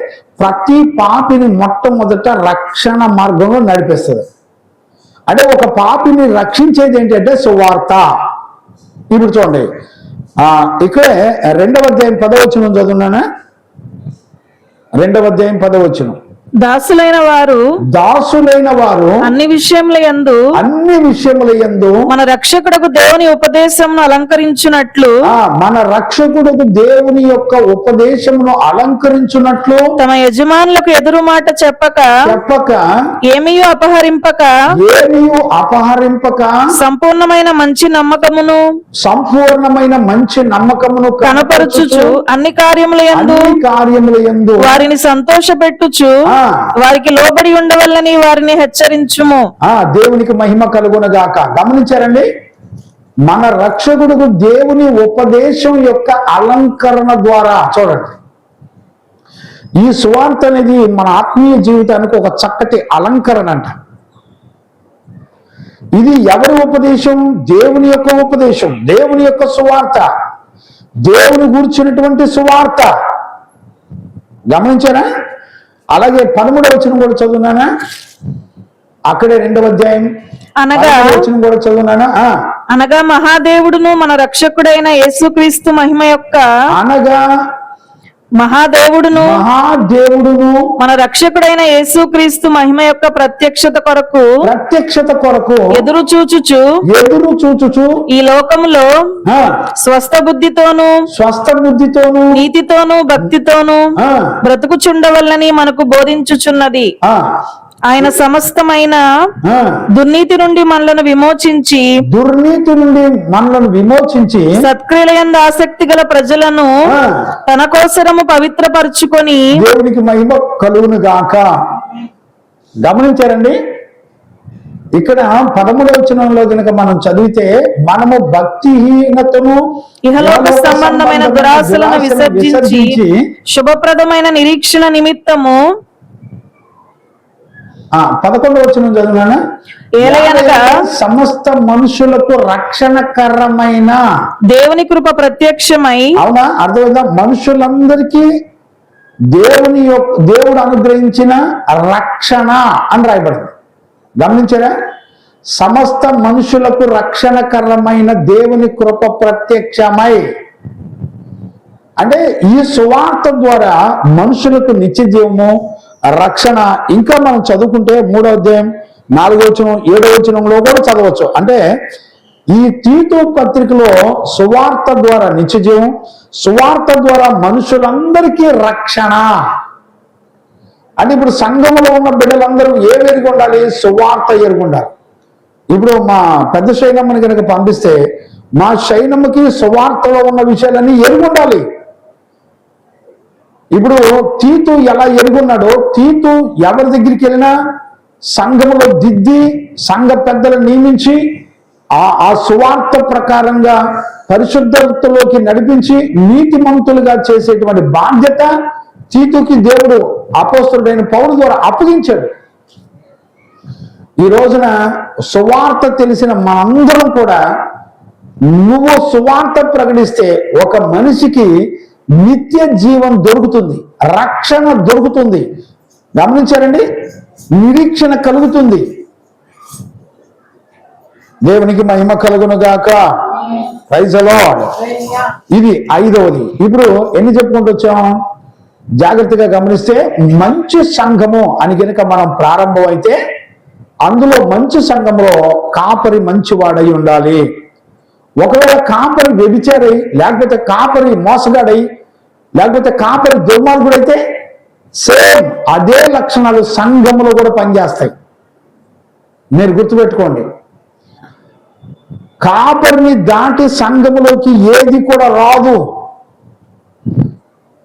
ప్రతి పాపిని మొట్టమొదట రక్షణ మార్గంలో నడిపిస్తుంది. అంటే ఒక పాపిని రక్షించేది ఏంటంటే సువార్త. ఇప్పుడు చూడండి, ఇక్కడే 2వ అధ్యాయం 10వ వచనం చదువున్నానా? 2వ అధ్యాయం 10వ వచనం. దాసులైన వారు అన్ని విషయముల యందు మన రక్షకుడకు దేవుని ఉపదేశమును అలంకరించున్నట్లు, మన రక్షకుడుకు దేవుని యొక్క ఉపదేశమును అలంకరించున్నట్లు తమ యజమానులకు ఎదురు మాట చెప్పక ఏమీ అపహరింపక సంపూర్ణమైన మంచి నమ్మకమును కనపరచుచు అన్ని కార్యముల యందు వారిని సంతోషపెట్టుచు వారికి లోబడి ఉండవల్లని వారిని హెచ్చరించుము. దేవునికి మహిమ కలుగునగాక. గమనించారండి? మన రక్షకుడుకు దేవుని ఉపదేశం యొక్క అలంకరణ ద్వారా చూడండి, ఈ సువార్త అనేది మన ఆత్మీయ జీవితానికి ఒక చక్కటి అలంకరణ అంట. ఇది ఎవరి ఉపదేశం? దేవుని యొక్క ఉపదేశం, దేవుని యొక్క సువార్త, దేవుని గూర్చినటువంటి సువార్త. గమనించారా? అలాగే 13వ వచనం కూడా చదువునానా? అక్కడే 2వ అధ్యాయం వచనం కూడా చదువునానా? అనగా మహాదేవుడును మన రక్షకుడైన యేసుక్రీస్తు మహిమ యొక్క మహాదేవుడును మన రక్షకుడైన యేసుక్రీస్తు మహిమ యొక్క ప్రత్యక్షత కొరకు ఎదురు చూచుచు ఈ లోకములో స్వస్థ బుద్ధితోను నీతితోను భక్తితోను బ్రతుకుచుండవల్లని మనకు బోధించుచున్నది. ఆయన సమస్తమైన దుర్నీతి నుండి మనలను విమోచించి సత్క్రియలయందు ఆసక్తి గల ప్రజలను తన కోసరము పవిత్రపరచుకొని దేవునికి మహిమ కలుగును గాక. గమనించారండి? ఇక్కడ 13వ వచనంలో గనుక మనం చదివితే, మనము భక్తిహీనతను ఇహలోక సంబంధమైన దురాశలను విసర్జించి శుభప్రదమైన నిరీక్షణ నిమిత్తము 11వ వచనం చదివానా? ఏలయనగా సమస్త మనుషులకు రక్షణకరమైన దేవుని కృప ప్రత్యక్షమై, అవునా, అర్థమైందా? మనుషులందరికీ దేవుడు అనుగ్రహించిన రక్షణ అని రాయబడింది. గమనించారా? సమస్త మనుషులకు రక్షణకరమైన దేవుని కృప ప్రత్యక్షమై, అంటే ఈ సువార్త ద్వారా మనుషులకు నిత్య జీవము, రక్షణ. ఇంకా మనం చదువుకుంటే 3వ అధ్యాయం 4వ వచనం 7వ వచనంలో కూడా చదవచ్చు. అంటే ఈ తీతు పత్రికలో సువార్త ద్వారా నిత్య జీవం, సువార్త ద్వారా మనుషులందరికీ రక్షణ. అంటే ఇప్పుడు సంఘంలో ఉన్న బిడ్డలందరూ ఏం ఎరిగి ఉండాలి? సువార్త ఎరిగి ఉండాలి. ఇప్పుడు మా పెద్ద శైనమ్మని కనుక పంపిస్తే మా శైనమ్మకి సువార్తలో ఉన్న విషయాలన్నీ ఎరిగి ఉండాలి. ఇప్పుడు తీతు ఎలా ఎరుగున్నాడో, తీతు ఎవరి దగ్గరికి వెళ్ళినా సంఘములో దిద్ది సంఘ పెద్దలు నియమించి ఆ సువార్త ప్రకారంగా పరిశుద్ధతలోకి నడిపించి నీతిమంతులుగా చేసేటువంటి బాధ్యత తీతుకి దేవుడు అపోస్తలుడైన పౌలు ద్వారా అప్పగించాడు. ఈ రోజున సువార్త తెలిసిన మనందరం కూడా, నువ్వు సువార్త ప్రకటిస్తే ఒక మనిషికి నిత్య జీవం దొరుకుతుంది, రక్షణ దొరుకుతుంది. గమనించారండి? నిరీక్షణ కలుగుతుంది. దేవునికి మహిమ కలుగును గాక. Praise the Lord. ఇది 5వది. ఇప్పుడు ఎన్ని చెప్పుకుంటూ వచ్చాం? జాగ్రత్తగా గమనిస్తే మంచి సంఘము అని కనుక మనం ప్రారంభం అయితే, అందులో మంచి సంఘంలో కాపరి మంచివాడై ఉండాలి. ఒకవేళ కాపరి వ్యభిచారి, లేకపోతే కాపరి మోసగాడై, లేకపోతే కాపరి దుర్మార్గుడైతే సేమ్ అదే లక్షణాలు సంఘములో కూడా పనిచేస్తాయి. మీరు గుర్తుపెట్టుకోండి. కాపరిని దాటి సంఘములోకి ఏది కూడా రాదు.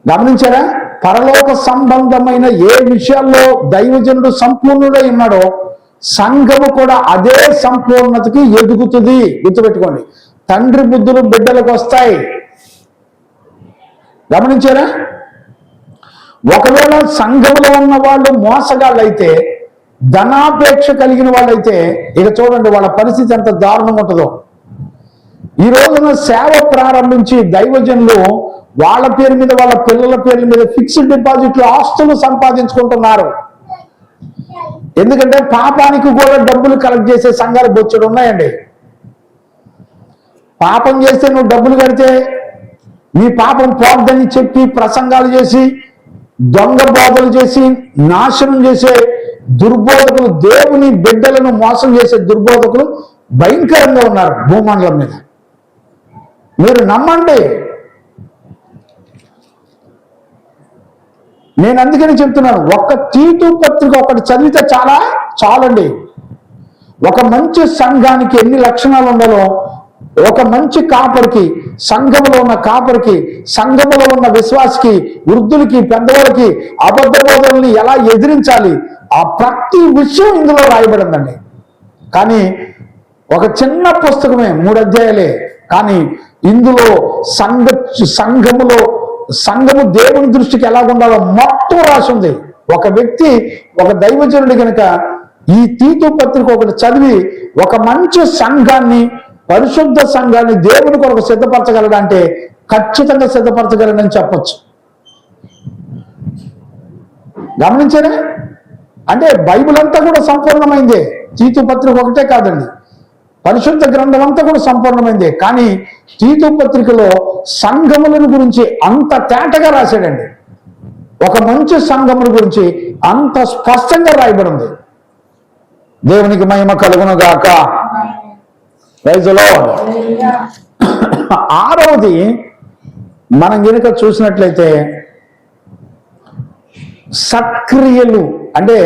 గమనించారా? పరలోక సంబంధమైన ఏ విషయాల్లో దైవజనుడు సంపూర్ణుడై ఉన్నాడో సంఘము కూడా అదే సంపూర్ణతకి ఎదుగుతుంది. గుర్తుపెట్టుకోండి. తండ్రి బుద్ధులు బిడ్డలకు వస్తాయి. గమనించారా? ఒకవేళ సంఘములో ఉన్న వాళ్ళు మోసగాళ్ళైతే, ధనాపేక్ష కలిగిన వాళ్ళైతే, ఇక చూడండి వాళ్ళ పరిస్థితి ఎంత దారుణంగా ఉంటుందో. ఈ రోజున సేవ ప్రారంభించి దైవజనులు వాళ్ళ పేరు మీద, వాళ్ళ పిల్లల పేర్ల మీద ఫిక్స్డ్ డిపాజిట్లు, ఆస్తులు సంపాదించుకుంటున్నారు. ఎందుకంటే పాపానికి కూడా డబ్బులు కలెక్ట్ చేసే సంఘాలు బొచ్చుడు ఉన్నాయండి. పాపం చేస్తే నువ్వు డబ్బులు కడితే నీ పాపం పోద్దని చెప్పి ప్రసంగాలు చేసి, దొంగ బోధలు చేసి నాశనం చేసే దుర్బోధకులు, దేవుని బిడ్డలను మోసం చేసే దుర్బోధకులు భయంకరంగా ఉన్నారు భూమండలం మీద. మీరు నమ్మండి. నేను అందుకని చెప్తున్నాను, ఒక్క తీతు పత్రిక ఒకటి చదివితే చాలండి. ఒక మంచి సంఘానికి ఎన్ని లక్షణాలు ఉండాలో, ఒక మంచి కాపరికి, సంఘములో ఉన్న కాపరికి, సంఘములో ఉన్న విశ్వాసికి, వృద్ధులకి, పెద్దవాళ్ళకి అబద్ధ బోధనల్ని ఎలా ఎదిరించాలి, ఆ ప్రతి విషయం ఇందులో రాయబడిందండి. కానీ ఒక చిన్న పుస్తకమే, 3 అధ్యాయాలే. కానీ ఇందులో సంఘము దేవుని దృష్టికి ఎలా ఉండాలో మొత్తం రాసి ఉంది. ఒక వ్యక్తి, ఒక దైవజనుడి కనుక ఈ తీతు పత్రిక ఒకటి చదివి ఒక మంచి సంఘాన్ని, పరిశుద్ధ సంఘాన్ని దేవుని కొరకు సిద్ధపరచగలడంటే ఖచ్చితంగా సిద్ధపరచగలడని చెప్పచ్చు. గమనించారా? అంటే బైబిల్ అంతా కూడా సంపూర్ణమైందే, తీతు పత్రిక ఒకటే కాదండి, పరిశుద్ధ గ్రంథం అంతా కూడా సంపూర్ణమైందే. కానీ తీతు పత్రికలో సంఘములను గురించి అంత తేటగా రాశాడండి. ఒక మంచి సంఘముల గురించి అంత స్పష్టంగా రాయబడింది. దేవునికి మహిమ కలుగును గాక. Praise the lord. 6వది మనం గనుక చూసినట్లయితే సత్క్రియలు. అంటే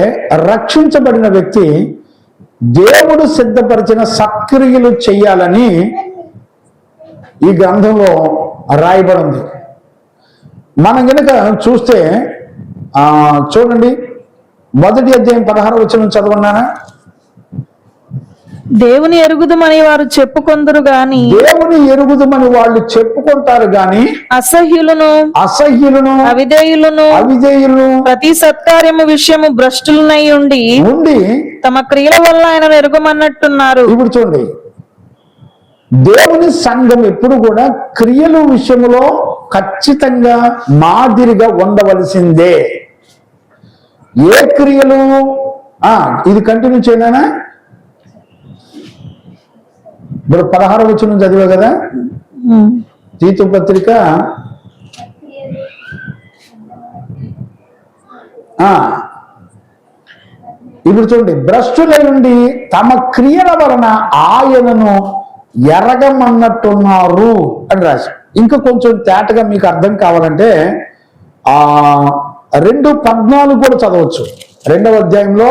రక్షించబడిన వ్యక్తి దేవుడు సిద్ధపరిచిన సత్క్రియలు చెయ్యాలని ఈ గ్రంథంలో రాయబడింది. మనం గనుక చూస్తే చూడండి, 1వ అధ్యాయం 16వ వచనం చదవన్నానా? దేవుని ఎరుగుదుమని వారు చెప్పుకొందురు గాని దేవుని ఎరుగుదమని వాళ్ళు చెప్పుకుంటారు గాని అసహ్యులను అవిధేయులను ప్రతి సత్కార్యము విషయము భ్రష్టులనై ఉండి తమ క్రియల వల్ల ఆయనను ఎరుగమన్నట్టున్నారు. ఇప్పుడు చూడండి, దేవుని సంఘం ఎప్పుడు కూడా క్రియల విషయంలో ఖచ్చితంగా మాదిరిగా ఉండవలసిందే. ఏ క్రియలు? ఇది కంటిన్యూ చేయనా? ఇప్పుడు 16వ వచనం చదివా కదా, తీతు పత్రిక. ఇప్పుడు చూడండి, భ్రష్టులై ఉండి తమ క్రియల వలన ఆయనను ఎరగమన్నట్టున్నారు అని రాసి. ఇంకా కొంచెం తేటగా మీకు అర్థం కావాలంటే 2:14 కూడా చదవచ్చు. 2వ అధ్యాయంలో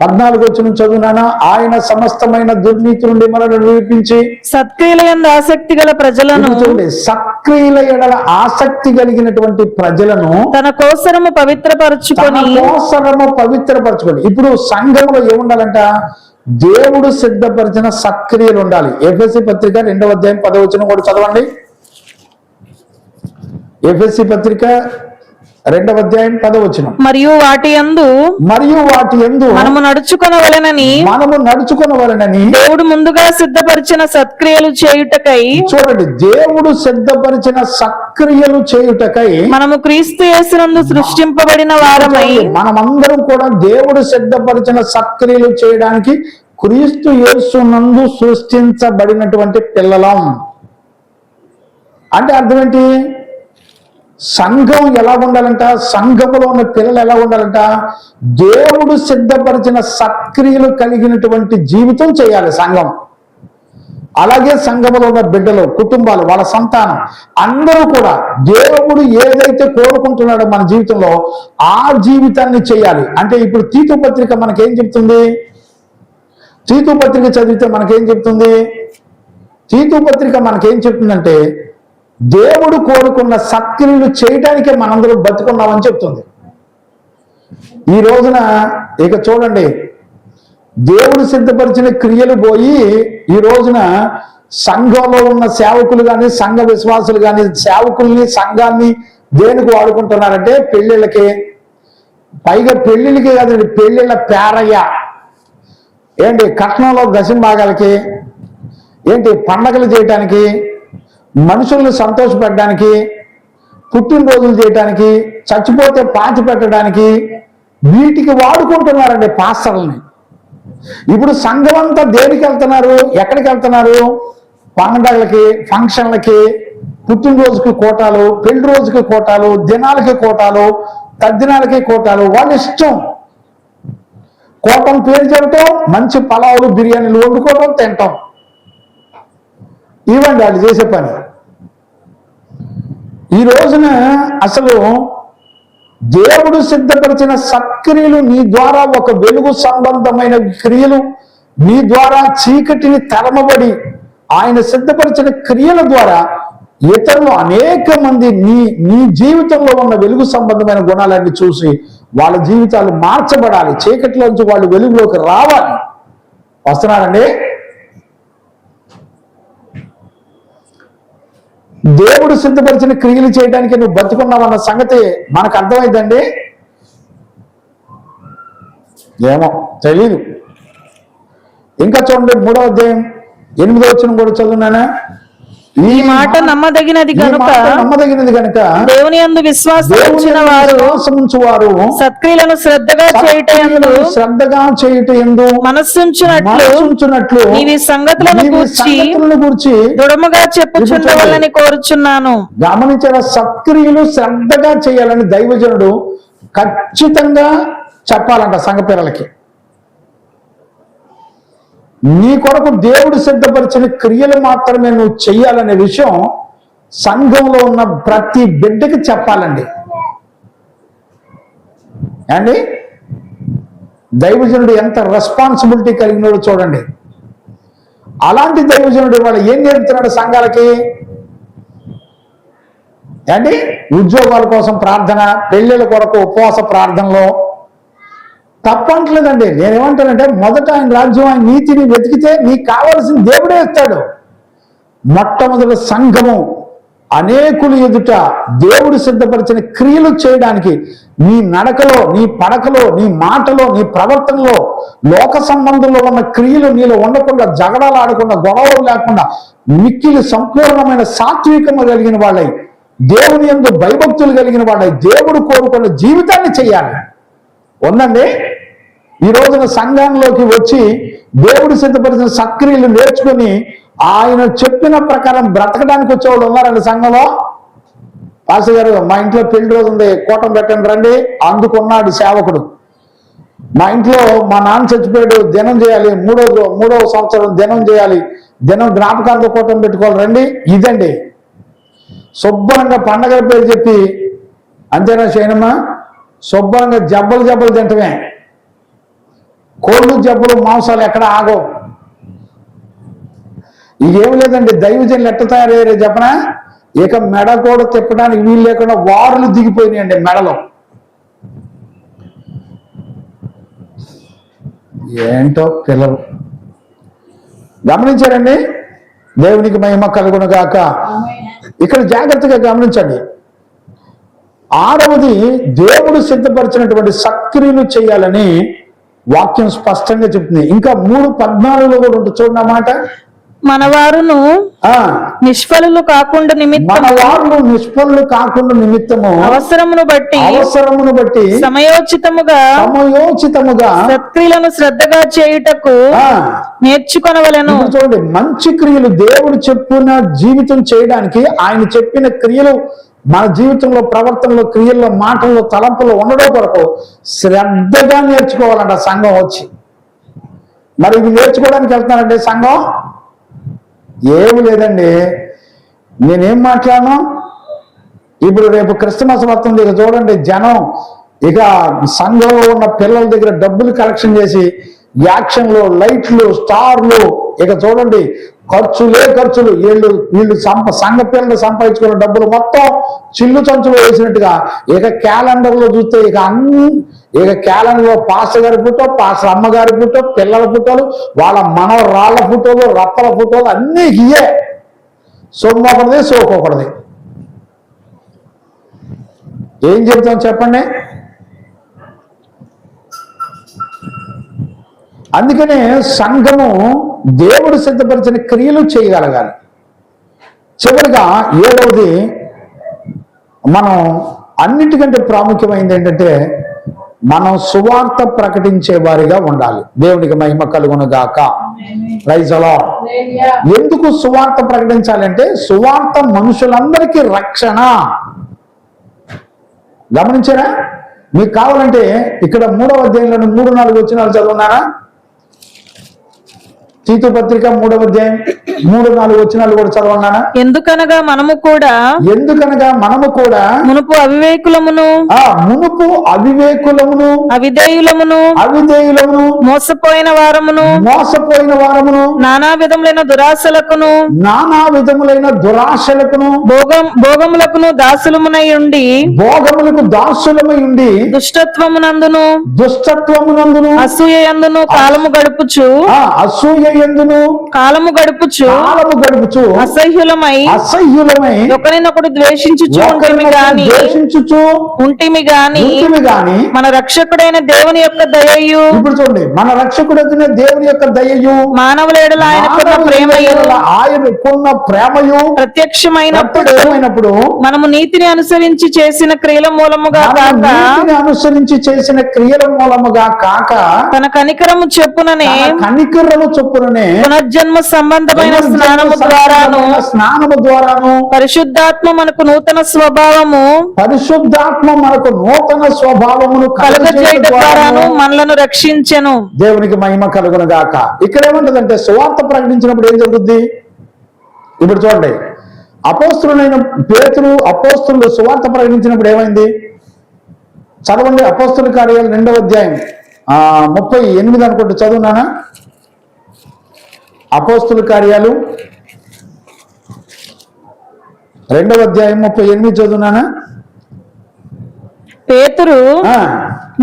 14 వచనం చదువునానా. ఆయన సమస్తమైన దుర్నీతి నుండి మనల్ని విడిపించి సత్క్రియల యందు ఆసక్తి గల ప్రజలను, సత్క్రియల ఎడల ఆసక్తి కలిగినటువంటి ప్రజలను తన కోసరము పవిత్రపరచుకొని. ఇప్పుడు సంఘంలో ఏముండాలంట? దేవుడు సిద్ధపరిచిన సత్క్రియలు ఉండాలి. ఎఫెసీ పత్రిక 2వ అధ్యాయం 10వ వచనం కూడా చదవండి. ఎఫెసీ పత్రిక 2వ అధ్యాయం 10వ వచనం. మరియు వాటి యందు మనము నడుచుకొనవలెనని దేవుడు ముందుగా సిద్ధపరిచిన సత్క్రియలు చేయుటకై. చూడండి, దేవుడు సిద్ధపరిచిన సత్క్రియలు చేయుటకై మనము క్రీస్తు యేసునందు సృష్టింపబడిన వారమై. మనమందరం కూడా దేవుడు సిద్ధపరిచిన సత్క్రియలు చేయడానికి క్రీస్తు యేసునందు సృష్టించబడినటువంటి పిల్లలం. అంటే అర్థం ఏంటి? సంఘం ఎలా ఉండాలంట? సంఘములో ఉన్న పిల్లలు ఎలా ఉండాలంట? దేవుడు సిద్ధపరిచిన సత్క్రియలు కలిగినటువంటి జీవితం చేయాలి సంఘం. అలాగే సంఘములో ఉన్న బిడ్డలు, కుటుంబాలు, వాళ్ళ సంతానం అందరూ కూడా దేవుడు ఏదైతే కోరుకుంటున్నాడో మన జీవితంలో ఆ జీవితాన్ని చేయాలి. అంటే ఇప్పుడు తీతు పత్రిక మనకేం చెప్తుంది? తీతు పత్రిక చదివితే మనకేం చెప్తుంది? తీతు పత్రిక మనకేం చెప్తుందంటే దేవుడు కోరుకున్న సత్క్రియలు చేయడానికే మనందరం బతుకున్నామని చెప్తుంది. ఈ రోజున ఇక చూడండి, దేవుడు సిద్ధపరిచిన క్రియలు పోయి ఈ రోజున సంఘంలో ఉన్న సేవకులు కానీ, సంఘ విశ్వాసులు కానీ సేవకుల్ని, సంఘాన్ని దేనికి వాడుకుంటున్నారంటే పెళ్ళిళ్ళకి. పైగా పెళ్ళిళ్ళకి కాదండి, పెళ్ళిళ్ళ పేరయ్య ఏంటి, కట్నంలో దశమ భాగాలకి, ఏంటి పండగలు చేయటానికి, మనుషుల్ని సంతోషపెట్టడానికి, పుట్టినరోజులు చేయటానికి, చచ్చిపోతే పాతి పెట్టడానికి, వీటికి వాడుకుంటున్నారండి పాస్టర్లని. ఇప్పుడు సంఘం అంతా దేనికి వెళ్తున్నారు? ఎక్కడికి వెళ్తున్నారు? పండగలకి, ఫంక్షన్లకి, పుట్టినరోజుకి కోటాలు, పెళ్లి రోజుకి కోటాలు, దినాలకి కోటాలు, తద్దినాలకి కోటాలు. వాళ్ళ ఇష్టం. కోటం పేరు చెప్పటం, మంచి పలావులు, బిర్యానీలు వండుకోవటం, తింటాం. ఇవ్వండి వాళ్ళు చేసే పని. ఈ రోజున అసలు దేవుడు సిద్ధపరిచిన సత్క్రియలు, నీ ద్వారా ఒక వెలుగు సంబంధమైన క్రియలు, నీ ద్వారా చీకటిని తరమబడి ఆయన సిద్ధపరిచిన క్రియల ద్వారా ఇతరులు అనేక మంది నీ జీవితంలో ఉన్న వెలుగు సంబంధమైన గుణాలన్నీ చూసి వాళ్ళ జీవితాలు మార్చబడాలి. చీకటిలోంచి వాళ్ళు వెలుగులోకి రావాలి. వస్తున్నారండి? దేవుడు సిద్ధపరిచిన క్రియలు చేయడానికి నువ్వు బతుకున్నావన్న సంగతి మనకు అర్థమైందండి? ఏమో తెలీదు. ఇంకా చూడండి, 3వ అధ్యాయం 8వ వచనం కూడా చదువునానా. ఈ మాట నమ్మదగినది కనుక దేవుని యందు విశ్వాసం ఉంచిన వారు సత్క్రియలను శ్రద్ధగా చేయుటయందు మనస్సుంచునట్లు ఈ సంగతులను గూర్చి దృఢముగా చెప్పుచుండవాలని కోరుచున్నాను. గమనించిన సత్క్రియలు శ్రద్ధగా చేయాలని దైవజనుడు ఖచ్చితంగా చెప్పాలంట సంఘ పిల్లలకి. నీ కొరకు దేవుడు సిద్ధపరిచిన క్రియలు మాత్రమే నువ్వు చెయ్యాలనే విషయం సంఘంలో ఉన్న ప్రతి బిడ్డకి చెప్పాలండి. అండి, దైవజనుడు ఎంత రెస్పాన్సిబిలిటీ కలిగినాడో చూడండి. అలాంటి దైవజనుడు ఇవాళ ఏం నేర్పుతున్నాడు సంఘాలకి? అండి, ఉద్యోగాల కోసం ప్రార్థన, పెళ్లిళ్ళ కొరకు ఉపవాస ప్రార్థనలో, తప్పట్లేదండి. నేనేమంటానంటే మొదట ఆయన రాజ్యం, ఆయన నీతిని వెతికితే నీకు కావలసిన దేవుడే ఇస్తాడు. మొట్టమొదటి సంఘము అనేకులు ఎదుట దేవుడు సిద్ధపరిచిన క్రియలు చేయడానికి, నీ నడకలో, నీ పడకలో, నీ మాటలో, నీ ప్రవర్తనలో లోక సంబంధంలో ఉన్న క్రియలు నీలో ఉండకుండా, జగడాలు ఆడకుండా, గొడవలు లేకుండా మిక్కిలి సంపూర్ణమైన సాత్వికము కలిగిన వాళ్ళై, దేవుని యందు భయభక్తులు కలిగిన వాళ్ళై, దేవుడు కోరుకున్న జీవితాన్ని చేయాలి. ఉందండి. ఈ రోజున సంఘంలోకి వచ్చి దేవుడు సిద్ధపరిచిన సక్రియలు నేర్చుకుని ఆయన చెప్పిన ప్రకారం బ్రతకడానికి వచ్చేవాళ్ళు ఉన్నారండి సంఘంలో. పాస్టర్ గారు, మా ఇంట్లో పెళ్లి రోజు ఉంది, కూటం పెట్టండి రండి. అందుకున్నాడు సేవకుడు. మా ఇంట్లో మా నాన్న చచ్చిపోయాడు, దినం చేయాలి, మూడవ సంవత్సరం దినం చేయాలి, దినం జ్ఞాపకాలతో కూటం పెట్టుకోవాలి రండి. ఇదండి శుభ్రంగా పండగ పేరు చెప్పి, అంతేనా చేయనమ్మా, శుభ్రంగా జబ్బలు తింటమే. కోళ్ళు జబ్బలు మాంసాలు ఎక్కడ ఆగవు. ఇదేమి లేదండి. దైవజనులు ఎట్ట తయారయ్యారో చెప్పనా, ఇక మెడ కూడా తిప్పడానికి వీలు లేకుండా వారులు దిగిపోయినాయండి మెడలో. ఏంటో పిల్లలు గమనించారండి. దేవునికి మహిమ కలుగును గాక. ఇక్కడ జాగ్రత్తగా గమనించండి. ఆరవది, దేవుడు సిద్ధపరిచినటువంటి సక్రియలు చేయాలని వాక్యం స్పష్టంగా చెప్తుంది. ఇంకా 3:14 కూడా ఉంటుంది చూడండి అన్నమాట. మనవారును నిష్ఫలులు కాకుండా నిమిత్తము అవసరమును బట్టి సమయోచితముగా సత్క్రియలను శ్రద్ధగా చేయుటకు నేర్చుకొనవలెను. చూడండి, మంచి క్రియలు దేవుడు చెప్పిన జీవితం చేయడానికి, ఆయన చెప్పిన క్రియలు మన జీవితంలో, ప్రవర్తనలో, క్రియల్లో, మాటల్లో, తలంపులో ఉండడం కొరకు శ్రద్ధగా నేర్చుకోవాలంట సంఘం వచ్చి. మరి ఇది నేర్చుకోవడానికి వెళ్తున్నారంటే సంఘం ఏమి లేదండి. నేనేం మాట్లాడను. ఇప్పుడు రేపు క్రిస్మస్ వస్తుంది. ఇక చూడండి, జనం ఇక సంఘంలో ఉన్న పిల్లల దగ్గర డబ్బులు కలెక్షన్ చేసి యాక్షన్లు, లైట్లు, స్టార్లు, ఇక చూడండి ఖర్చులు. వీళ్ళు సంఘ పిల్లలు సంపాదించుకున్న డబ్బులు మొత్తం చిల్లు చంచులు వేసినట్టుగా ఇక క్యాలెండర్లో చూస్తే ఇక క్యాలెండర్లో పాస్టర్ గారి ఫోటో, పాస్టర్ అమ్మగారి ఫోటో, పిల్లల ఫోటోలు, వాళ్ళ మనవరాళ్ళ ఫోటోలు, రప్పల ఫోటోలు అన్నీ ఇయే. సొమ్ము ఒకటిది, సోకొకటిది. ఏం చెప్తాం చెప్పండి. అందుకనే సంఘము దేవుడు సిద్ధపరిచిన క్రియలు చేయగలగాలి. చివరిగా 7వది, మనం అన్నిటికంటే ప్రాముఖ్యమైనది ఏంటంటే మనం సువార్త ప్రకటించే వారిగా ఉండాలి. దేవునికి మహిమ కలుగును గాక. Praise the Lord. ఎందుకు సువార్త ప్రకటించాలంటే సువార్త మనుషులందరికీ రక్షణ. గమనించారా? మీకు కావాలంటే ఇక్కడ 3వ అధ్యాయంలోని 3-4 వచనాలు చదువున్నారా? తీతు పత్రిక 3వ అధ్యాయం 3-4 వచనాలు కూడా చదవన్నానా? ఎందుకనగా మనము కూడా మునుపు అవివేకులమును అవిధేయులమును మోసపోయిన వారమును నానా విధములైన దురాశలకును భోగములకును దాసులమునై ఉండి దుష్టత్వమునందును అసూయయందును కాలము గడుపుచు అసహ్యులమై ఒకరినొకడు ద్వేషించుచు ఉంటిమి గాని మన రక్షకుడైన దేవుని యొక్క దయయు, ఇప్పుడు చూడండి, మన రక్షకుడైన దేవుని యొక్క దయయు, మానవుల ఎడల ఆయనకున్న ప్రేమయు ప్రత్యక్షమైనప్పుడు మనము నీతిని అనుసరించి చేసిన క్రియల మూలముగా కాక తన కనికరము చొప్పుననే పునర్జన్మ సంబంధమైన స్నానము ద్వారాను పరిశుద్ధాత్మ మనకు నూతన స్వభావమును కలుగజేయుట ద్వారాను మనలను రక్షించెను. దేవునికి మహిమ కలుగును గాక. ఇక్కడ ఏమంటదంటే సువార్త ప్రకటించినప్పుడు ఏం జరుగుద్ది? ఇప్పుడు చూడండి, అపోస్తులైన అపోస్తులు సువార్త ప్రకటించినప్పుడు ఏమైంది? చదవండి. అపోస్తుల కార్యాలు 2వ అధ్యాయం 38 అనుకుంటే చదువునానా? అపోస్తుల కార్యాలు 2వ అధ్యాయం 38 చదువునానా? పేతురు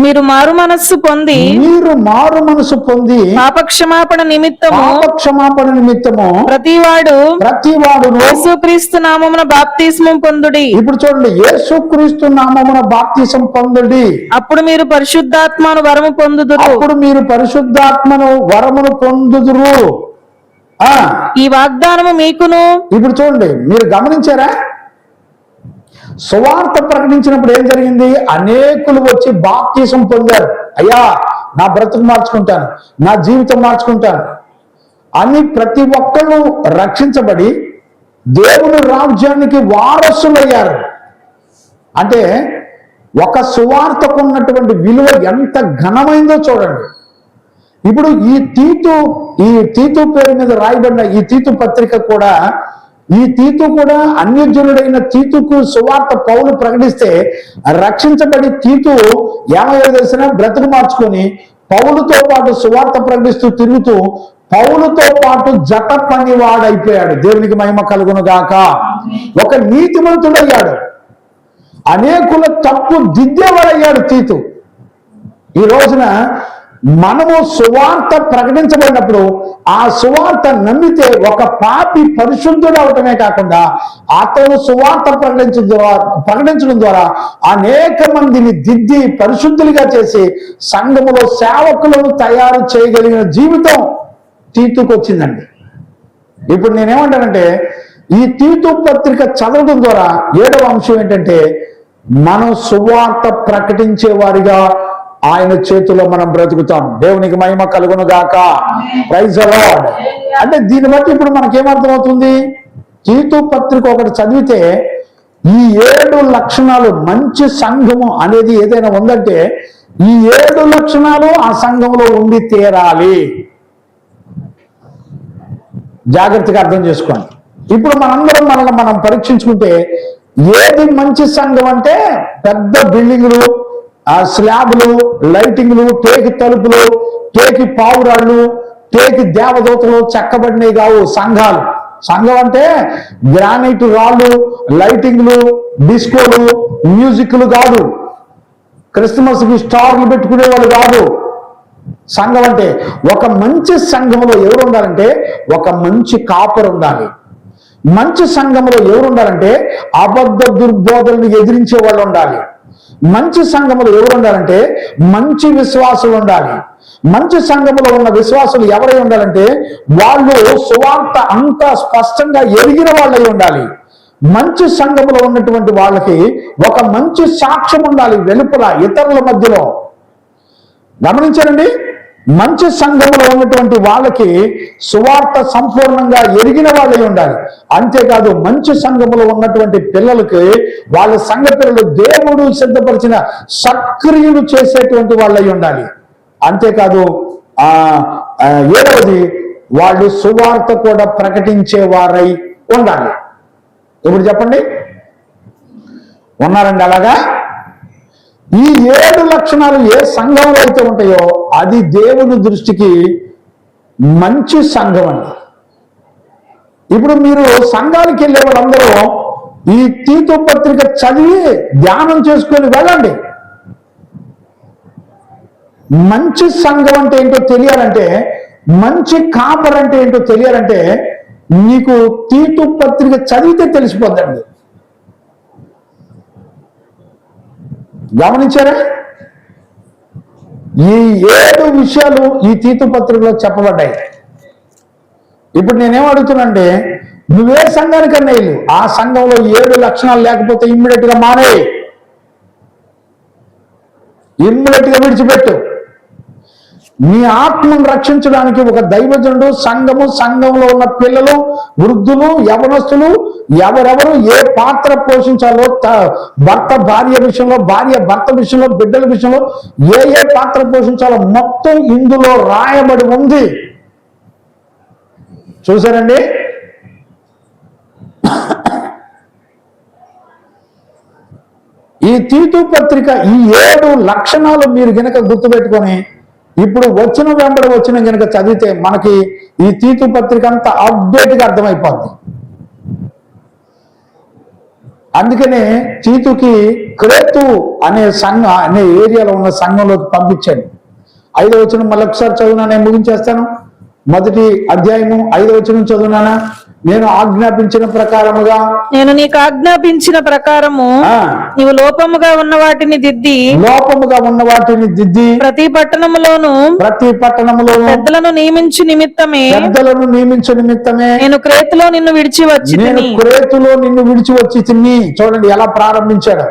మీరు మారు మనస్సు పొంది మీరు మారు మనసు పొంది పాపక్షమాపణ నిమిత్తము పాపక్షమాపణ నిమిత్తము ప్రతివాడు ప్రతివాడును యేసుక్రీస్తు నామమున బాప్తిస్మం పొందుడి. ఇప్పుడు చూడండి, యేసుక్రీస్తు నామమున బాప్తిసం పొందుడి, అప్పుడు మీరు పరిశుద్ధాత్మను వరము పొందుదురు. అప్పుడు మీరు పరిశుద్ధాత్మను వరమును పొందుదురు. ఈ వాగ్దానము మీకును. ఇప్పుడు చూడండి, మీరు గమనించారా? సువార్త ప్రకటించినప్పుడు ఏం జరిగింది? అనేకులు వచ్చి బాప్తిసం పొందారు. అయ్యా, నా బ్రతుకు మార్చుకుంటాను, నా జీవితం మార్చుకుంటాను అని ప్రతి ఒక్కళ్ళు రక్షించబడి దేవుని రాజ్యానికి వారసులయ్యారు. అంటే ఒక సువార్తకు ఉన్నటువంటి విలువ ఎంత ఘనమైందో చూడండి. ఇప్పుడు ఈ తీతు పేరు మీద రాయబడిన ఈ తీతు పత్రిక కూడా, ఈ తీతు కూడా అన్యజనుడైన తీతుకు సువార్త పౌలు ప్రకటిస్తే రక్షించబడి తీతు ఏమయ్యో తెలిసిన బ్రతుకు మార్చుకొని పౌలుతో పాటు సువార్త ప్రకటిస్తూ తిరుగుతూ పౌలుతో పాటు జత పనివాడైపోయాడు. దేవునికి మహిమ కలుగును గాక. ఒక నీతిమంతుడయ్యాడు, అనేకుల తప్పు దిద్దేవాడయ్యాడు తీతు. ఈ రోజున మనము సువార్త ప్రకటించబడినప్పుడు ఆ సువార్త నమ్మితే ఒక పాపి పరిశుద్ధుడు అవటమే కాకుండా అతను సువార్త ప్రకటించడం ద్వారా అనేక మందిని దిద్ది పరిశుద్ధులుగా చేసి సంఘములో సేవకులను తయారు చేయగలిగిన జీవితం తీతుకు వచ్చిందండి. ఇప్పుడు నేనేమంటానంటే, ఈ తీతు పత్రిక చదవడం ద్వారా 7వ అంశం ఏంటంటే, మనం సువార్త ప్రకటించే వారిగా ఆయన చేతిలో మనం బ్రతుకుతాం. దేవునికి మహిమ కలుగును గాక. Praise the Lord. అంటే దీన్ని బట్టి ఇప్పుడు మనకేమర్థమవుతుంది? తీతు పత్రిక ఒకటి చదివితే ఈ 7 లక్షణాలు, మంచి సంఘము అనేది ఏదైనా ఉందంటే ఈ 7 లక్షణాలు ఆ సంఘంలో ఉండి తీరాలి. జాగ్రత్తగా అర్థం చేసుకోండి. ఇప్పుడు మనందరం మనల్ని మనం పరీక్షించుకుంటే ఏది మంచి సంఘం అంటే, పెద్ద బిల్డింగులు, స్లాబ్లు, లైటింగ్లు, టేకి తలుపులు, టేకి పావురాళ్ళు, టేకి దేవదూతలు చెక్కబడినవి కావు సంఘాలు. సంఘం అంటే గ్రానైట్ రాళ్ళు, లైటింగ్లు, డిస్కోలు, మ్యూజిక్లు కాదు, క్రిస్మస్ కి స్టార్లు పెట్టుకునే వాళ్ళు కాదు. సంఘం అంటే, ఒక మంచి సంఘంలో ఎవరు ఉండాలంటే ఒక మంచి కాపరు ఉండాలి. మంచి సంఘంలో ఎవరు ఉండాలంటే అబద్ధ దుర్బోధనలు ఎదిరించే వాళ్ళు ఉండాలి. మంచి సంఘములు ఎవరు ఉండాలంటే మంచి విశ్వాసులు ఉండాలి. మంచి సంఘములో ఉన్న విశ్వాసులు ఎవరై ఉండాలంటే వాళ్ళు సువార్త అంత స్పష్టంగా ఎరిగిన వాళ్ళై ఉండాలి. మంచి సంఘములో ఉన్నటువంటి వాళ్ళకి ఒక మంచి సాక్ష్యం ఉండాలి వెలుపల, ఇతరుల మధ్యలో. గమనించారండి, మంచి సంఘములో ఉన్నటువంటి వాళ్ళకి సువార్త సంపూర్ణంగా ఎరిగిన వాళ్ళై ఉండాలి. అంతేకాదు, మంచి సంఘములో ఉన్నటువంటి పిల్లలకి వాళ్ళ సంఘ పిల్లలు దేవుడు సిద్ధపరిచిన సక్రియలు చేసేటువంటి వాళ్ళై ఉండాలి. అంతేకాదు, 7వది వాళ్ళు సువార్త కూడా ప్రకటించే వారై ఉండాలి. ఇప్పుడు చెప్పండి, ఉన్నారండి అలాగా? ఈ 7 లక్షణాలు ఏ సంఘంలో అయితే ఉంటాయో అది దేవుని దృష్టికి మంచి సంఘం అండి. ఇప్పుడు మీరు సంఘానికి వెళ్ళే వాళ్ళందరూ ఈ తీతు పత్రిక చదివి ధ్యానం చేసుకొని వెళ్ళండి. మంచి సంఘం అంటే ఏంటో తెలియాలంటే, మంచి కాపర్ అంటే ఏంటో తెలియాలంటే మీకు తీతు పత్రిక చదివితే తెలిసిపోద్దండి. గమనించారా? ఈ 7 విషయాలు ఈ తీతు పత్రికలో చెప్పబడ్డాయి. ఇప్పుడు నేనేం అడుగుతున్నానంటే, నువ్వే సంఘానికన్నా వెళ్ళు, ఆ సంఘంలో 7 లక్షణాలు లేకపోతే ఇమ్మీడియట్ గా మానే, ఇమ్మీడియట్ గా విడిచిపెట్టు. నీ ఆత్మను రక్షించడానికి ఒక దైవజనుడు, సంఘము, సంఘంలో ఉన్న పిల్లలు, వృద్ధులు, యవనస్తులు ఎవరెవరు ఏ పాత్ర పోషించాలో, భర్త భార్య విషయంలో, భార్య భర్త విషయంలో, బిడ్డల విషయంలో ఏ పాత్ర పోషించాలో మొత్తం ఇందులో రాయబడి ఉంది. చూసారండి? ఈ తీతు పత్రిక ఈ 7 లక్షణాలు మీరు గనక గుర్తుపెట్టుకొని ఇప్పుడు వచ్చిన గనక చదివితే మనకి ఈ తీతు పత్రిక అంతా అప్డేట్గా అర్థమైపోద్ది. అందుకనే తీతుకి క్రేతు అనే ఏరియాలో ఉన్న సంఘంలోకి పంపించాడు. 5వ వచనం మళ్ళొకసారి చదువునా, నేను ముగించేస్తాను. 1వ అధ్యాయము 5వ వచనం చదువునానా. నేను ఆజ్ఞాపించిన ప్రకారముగా, నేను నీకు ఆజ్ఞాపించిన ప్రకారము నీవు లోపముగా ఉన్న వాటిని దిద్ది ప్రతి పట్టణములోను పెద్దలను నియమించు నిమిత్తమే నేను క్రేతులో నిన్ను విడిచి వచ్చి తిని. చూడండి ఎలా ప్రారంభించాడు.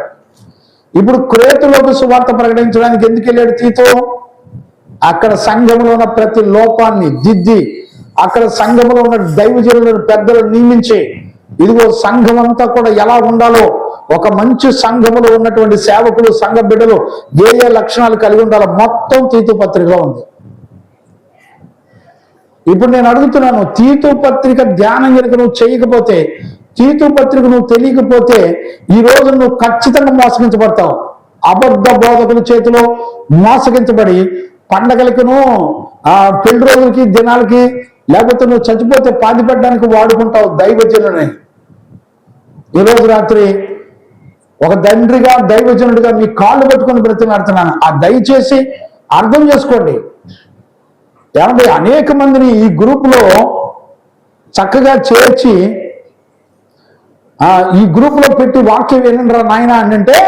ఇప్పుడు క్రేతులోకి సువార్త ప్రకటించడానికి ఎందుకు వెళ్ళాడు తీతు? అక్కడ సంఘంలో ఉన్న ప్రతి లోపాన్ని దిద్ది, అక్కడ సంఘంలో ఉన్న దైవజనులను పెద్దలు నియమించి, ఇదిగో సంఘం అంతా కూడా ఎలా ఉండాలో, ఒక మంచి సంఘములో ఉన్నటువంటి సేవకులు, సంఘ బిడ్డలు ఏ లక్షణాలు కలిగి ఉండాలో మొత్తం తీతు పత్రికలో ఉంది. ఇప్పుడు నేను అడుగుతున్నాను, తీతు పత్రిక ధ్యానం కనుక నువ్వు చేయకపోతే, తీతు పత్రిక నువ్వు తెలియకపోతే, ఈ రోజు నువ్వు ఖచ్చితంగా మోసగించబడతావు. అబద్ధ బోధకుల చేతిలో మోసగించబడి పండగలకును, పెళ్లి రోజులకి, దినాలకి, లేకపోతే నువ్వు చచ్చిపోతే పాతిపెట్టడానికి వాడుకుంటావు దైవజనులని. ఈరోజు రాత్రి ఒక తండ్రిగా, దైవజనుడిగా మీ కాళ్ళు పట్టుకొని బ్రతిమాడుతున్నాను. దయచేసి అర్థం చేసుకోండి. ఏమంటే అనేక మందిని ఈ గ్రూపులో చక్కగా చేర్చి ఈ గ్రూపులో పెట్టి వాక్యం వినండిరా నాయన అంటే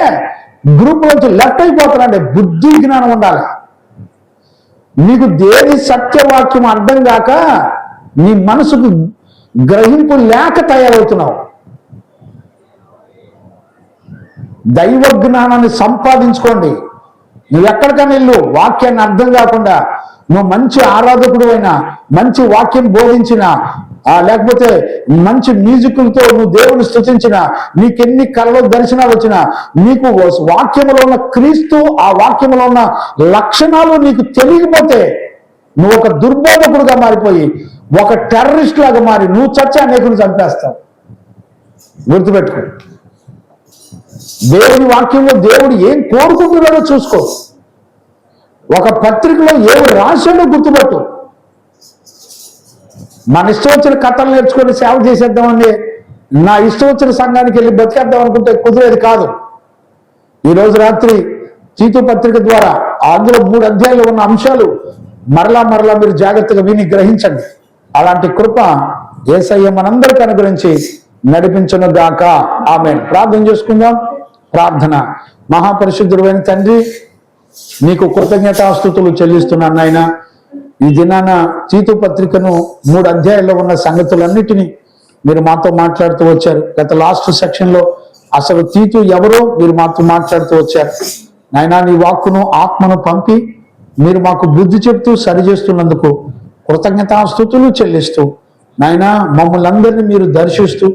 గ్రూపులోంచి లెఫ్ట్ అయిపోతారండి. బుద్ధి జ్ఞానం ఉండాలి. నీకు దేని సత్యవాక్యం అర్థం కాక నీ మనసుకు గ్రహింపు లేక తయారవుతున్నావు. దైవ జ్ఞానాన్ని సంపాదించుకోండి. నువ్వు ఎక్కడికైనా వెళ్ళు, వాక్యాన్ని అర్థం కాకుండా నువ్వు మంచి ఆరాధకుడు అయినా, మంచి వాక్యం బోధించిన, లేకపోతే మంచి మ్యూజిక్లతో నువ్వు దేవుని స్తుతించిన, నీకెన్ని కళలో దర్శనాలు వచ్చినా, నీకు వాక్యంలో ఉన్న క్రీస్తు, ఆ వాక్యంలో ఉన్న లక్షణాలు నీకు తెలియకపోతే నువ్వు ఒక దుర్బోధకుడుగా మారిపోయి, ఒక టెర్రరిస్ట్ లాగా మారి నువ్వు చచ్చి అనేకులు చంపేస్తావు. గుర్తుపెట్టుకో. దేవుని వాక్యంలో దేవుడు ఏం కోరుకుంటున్నాడో చూసుకో. ఒక పత్రికలో ఏమి రాశాడో గుర్తుపట్టు. మన ఇష్టం వచ్చిన కథలు నేర్చుకొని సేవ చేసేద్దామండి, నా ఇష్టం వచ్చిన సంఘానికి వెళ్ళి బతికేద్దాం అనుకుంటే కుదిరేది కాదు. ఈరోజు రాత్రి తీతు పత్రిక ద్వారా అందులో 3 అధ్యాయాలు ఉన్న అంశాలు మరలా మీరు జాగ్రత్తగా విని గ్రహించండి. అలాంటి కృప యేసయ్య మనందరికీ అనుగ్రహించి నడిపించును గాక. ఆమేన్. ప్రార్థన చేసుకుందాం. ప్రార్థన. మహాపరిశుద్ధుడైన తండ్రి, నీకు కృతజ్ఞతాస్తుతులు చెల్లిస్తున్నాను నాయన. ఈ దినాన తీతు పత్రికను 3 అధ్యాయాల్లో ఉన్న సంగతులన్నిటినీ మీరు మాతో మాట్లాడుతూ వచ్చారు. గత లాస్ట్ సెక్షన్లో అసలు తీతు ఎవరో మీరు మాతో మాట్లాడుతూ వచ్చారు నాయన. నీ వాక్కును, ఆత్మను పంపి మీరు మాకు బుద్ధి చెప్తూ సరిచేస్తున్నందుకు కృతజ్ఞతాస్తుతులు చెల్లిస్తూ నాయన, మమ్మల్ని అందరినీ మీరు దర్శిస్తూ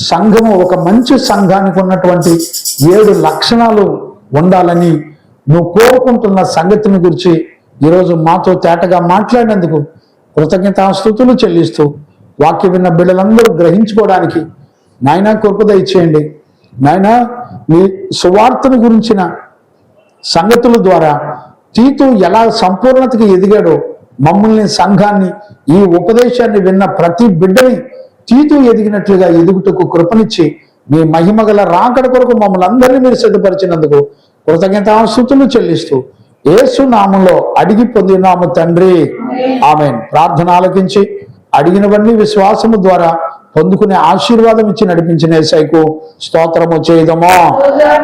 సంఘము ఒక మంచి సంఘానికి ఉన్నటువంటి 7 లక్షణాలు ఉండాలని నువ్వు కోరుకుంటున్న సంగతిని గురించి ఈరోజు మాతో తేటగా మాట్లాడినందుకు కృతజ్ఞతాస్తుతులు చెల్లిస్తూ వాక్య విన్న బిడ్డలందరూ గ్రహించుకోవడానికి నాయన కృప దయచేయండి. నాయన, మీ సువార్తను గురించిన సంగతుల ద్వారా తీతు ఎలా సంపూర్ణతకి ఎదిగాడో మమ్మల్ని, సంఘాన్ని, ఈ ఉపదేశాన్ని విన్న ప్రతి బిడ్డని తీతు ఎదిగినట్లుగా ఎదుగుటకు కృపనిచ్చి మీ మహిమగల రాకడ కొరకు మమ్మల్ని అందరినీ మీరు సిద్ధపరిచినందుకు కృతజ్ఞతాస్తుతులు చెల్లిస్తూ యేసు నామంలో అడిగి పొందినాము తండ్రి. ఆమేన్. ప్రార్థన ఆలకించి అడిగినవన్నీ విశ్వాసము ద్వారా పొందుకునే ఆశీర్వాదం ఇచ్చి నడిపించిన యేసయ్యకు స్తోత్రము చేయదమో.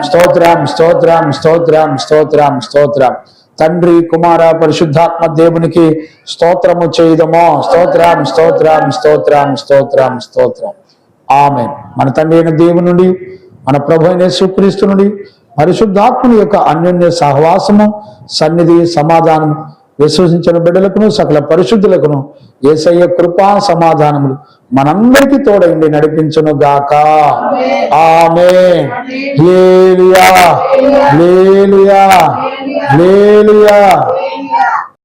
స్తోత్రం, స్తోత్రం, స్తోత్రం, స్తోత్రం, స్తోత్రం. తండ్రి, కుమార, పరిశుద్ధాత్మ దేవునికి స్తోత్రము చేయదమో. స్తోత్రం, స్తోత్రం, స్తోత్రం, స్తోత్రం, స్తోత్రం. ఆమేన్. మన తండ్రి అయిన దేవుని నుండి, మన ప్రభు అయిన యేసుక్రీస్తు నుండి, పరిశుద్ధాత్మని యొక్క అన్యోన్య సహవాసము, సన్నిధి, సమాధానం విశ్వసించిన బిడ్డలకును సకల పరిశుద్ధులకును యేసయ్య కృపా సమాధానములు మనందరికీ తోడైండి నడిపించును గాక. ఆమేన్. హల్లెలూయా, హల్లెలూయా, హల్లెలూయా.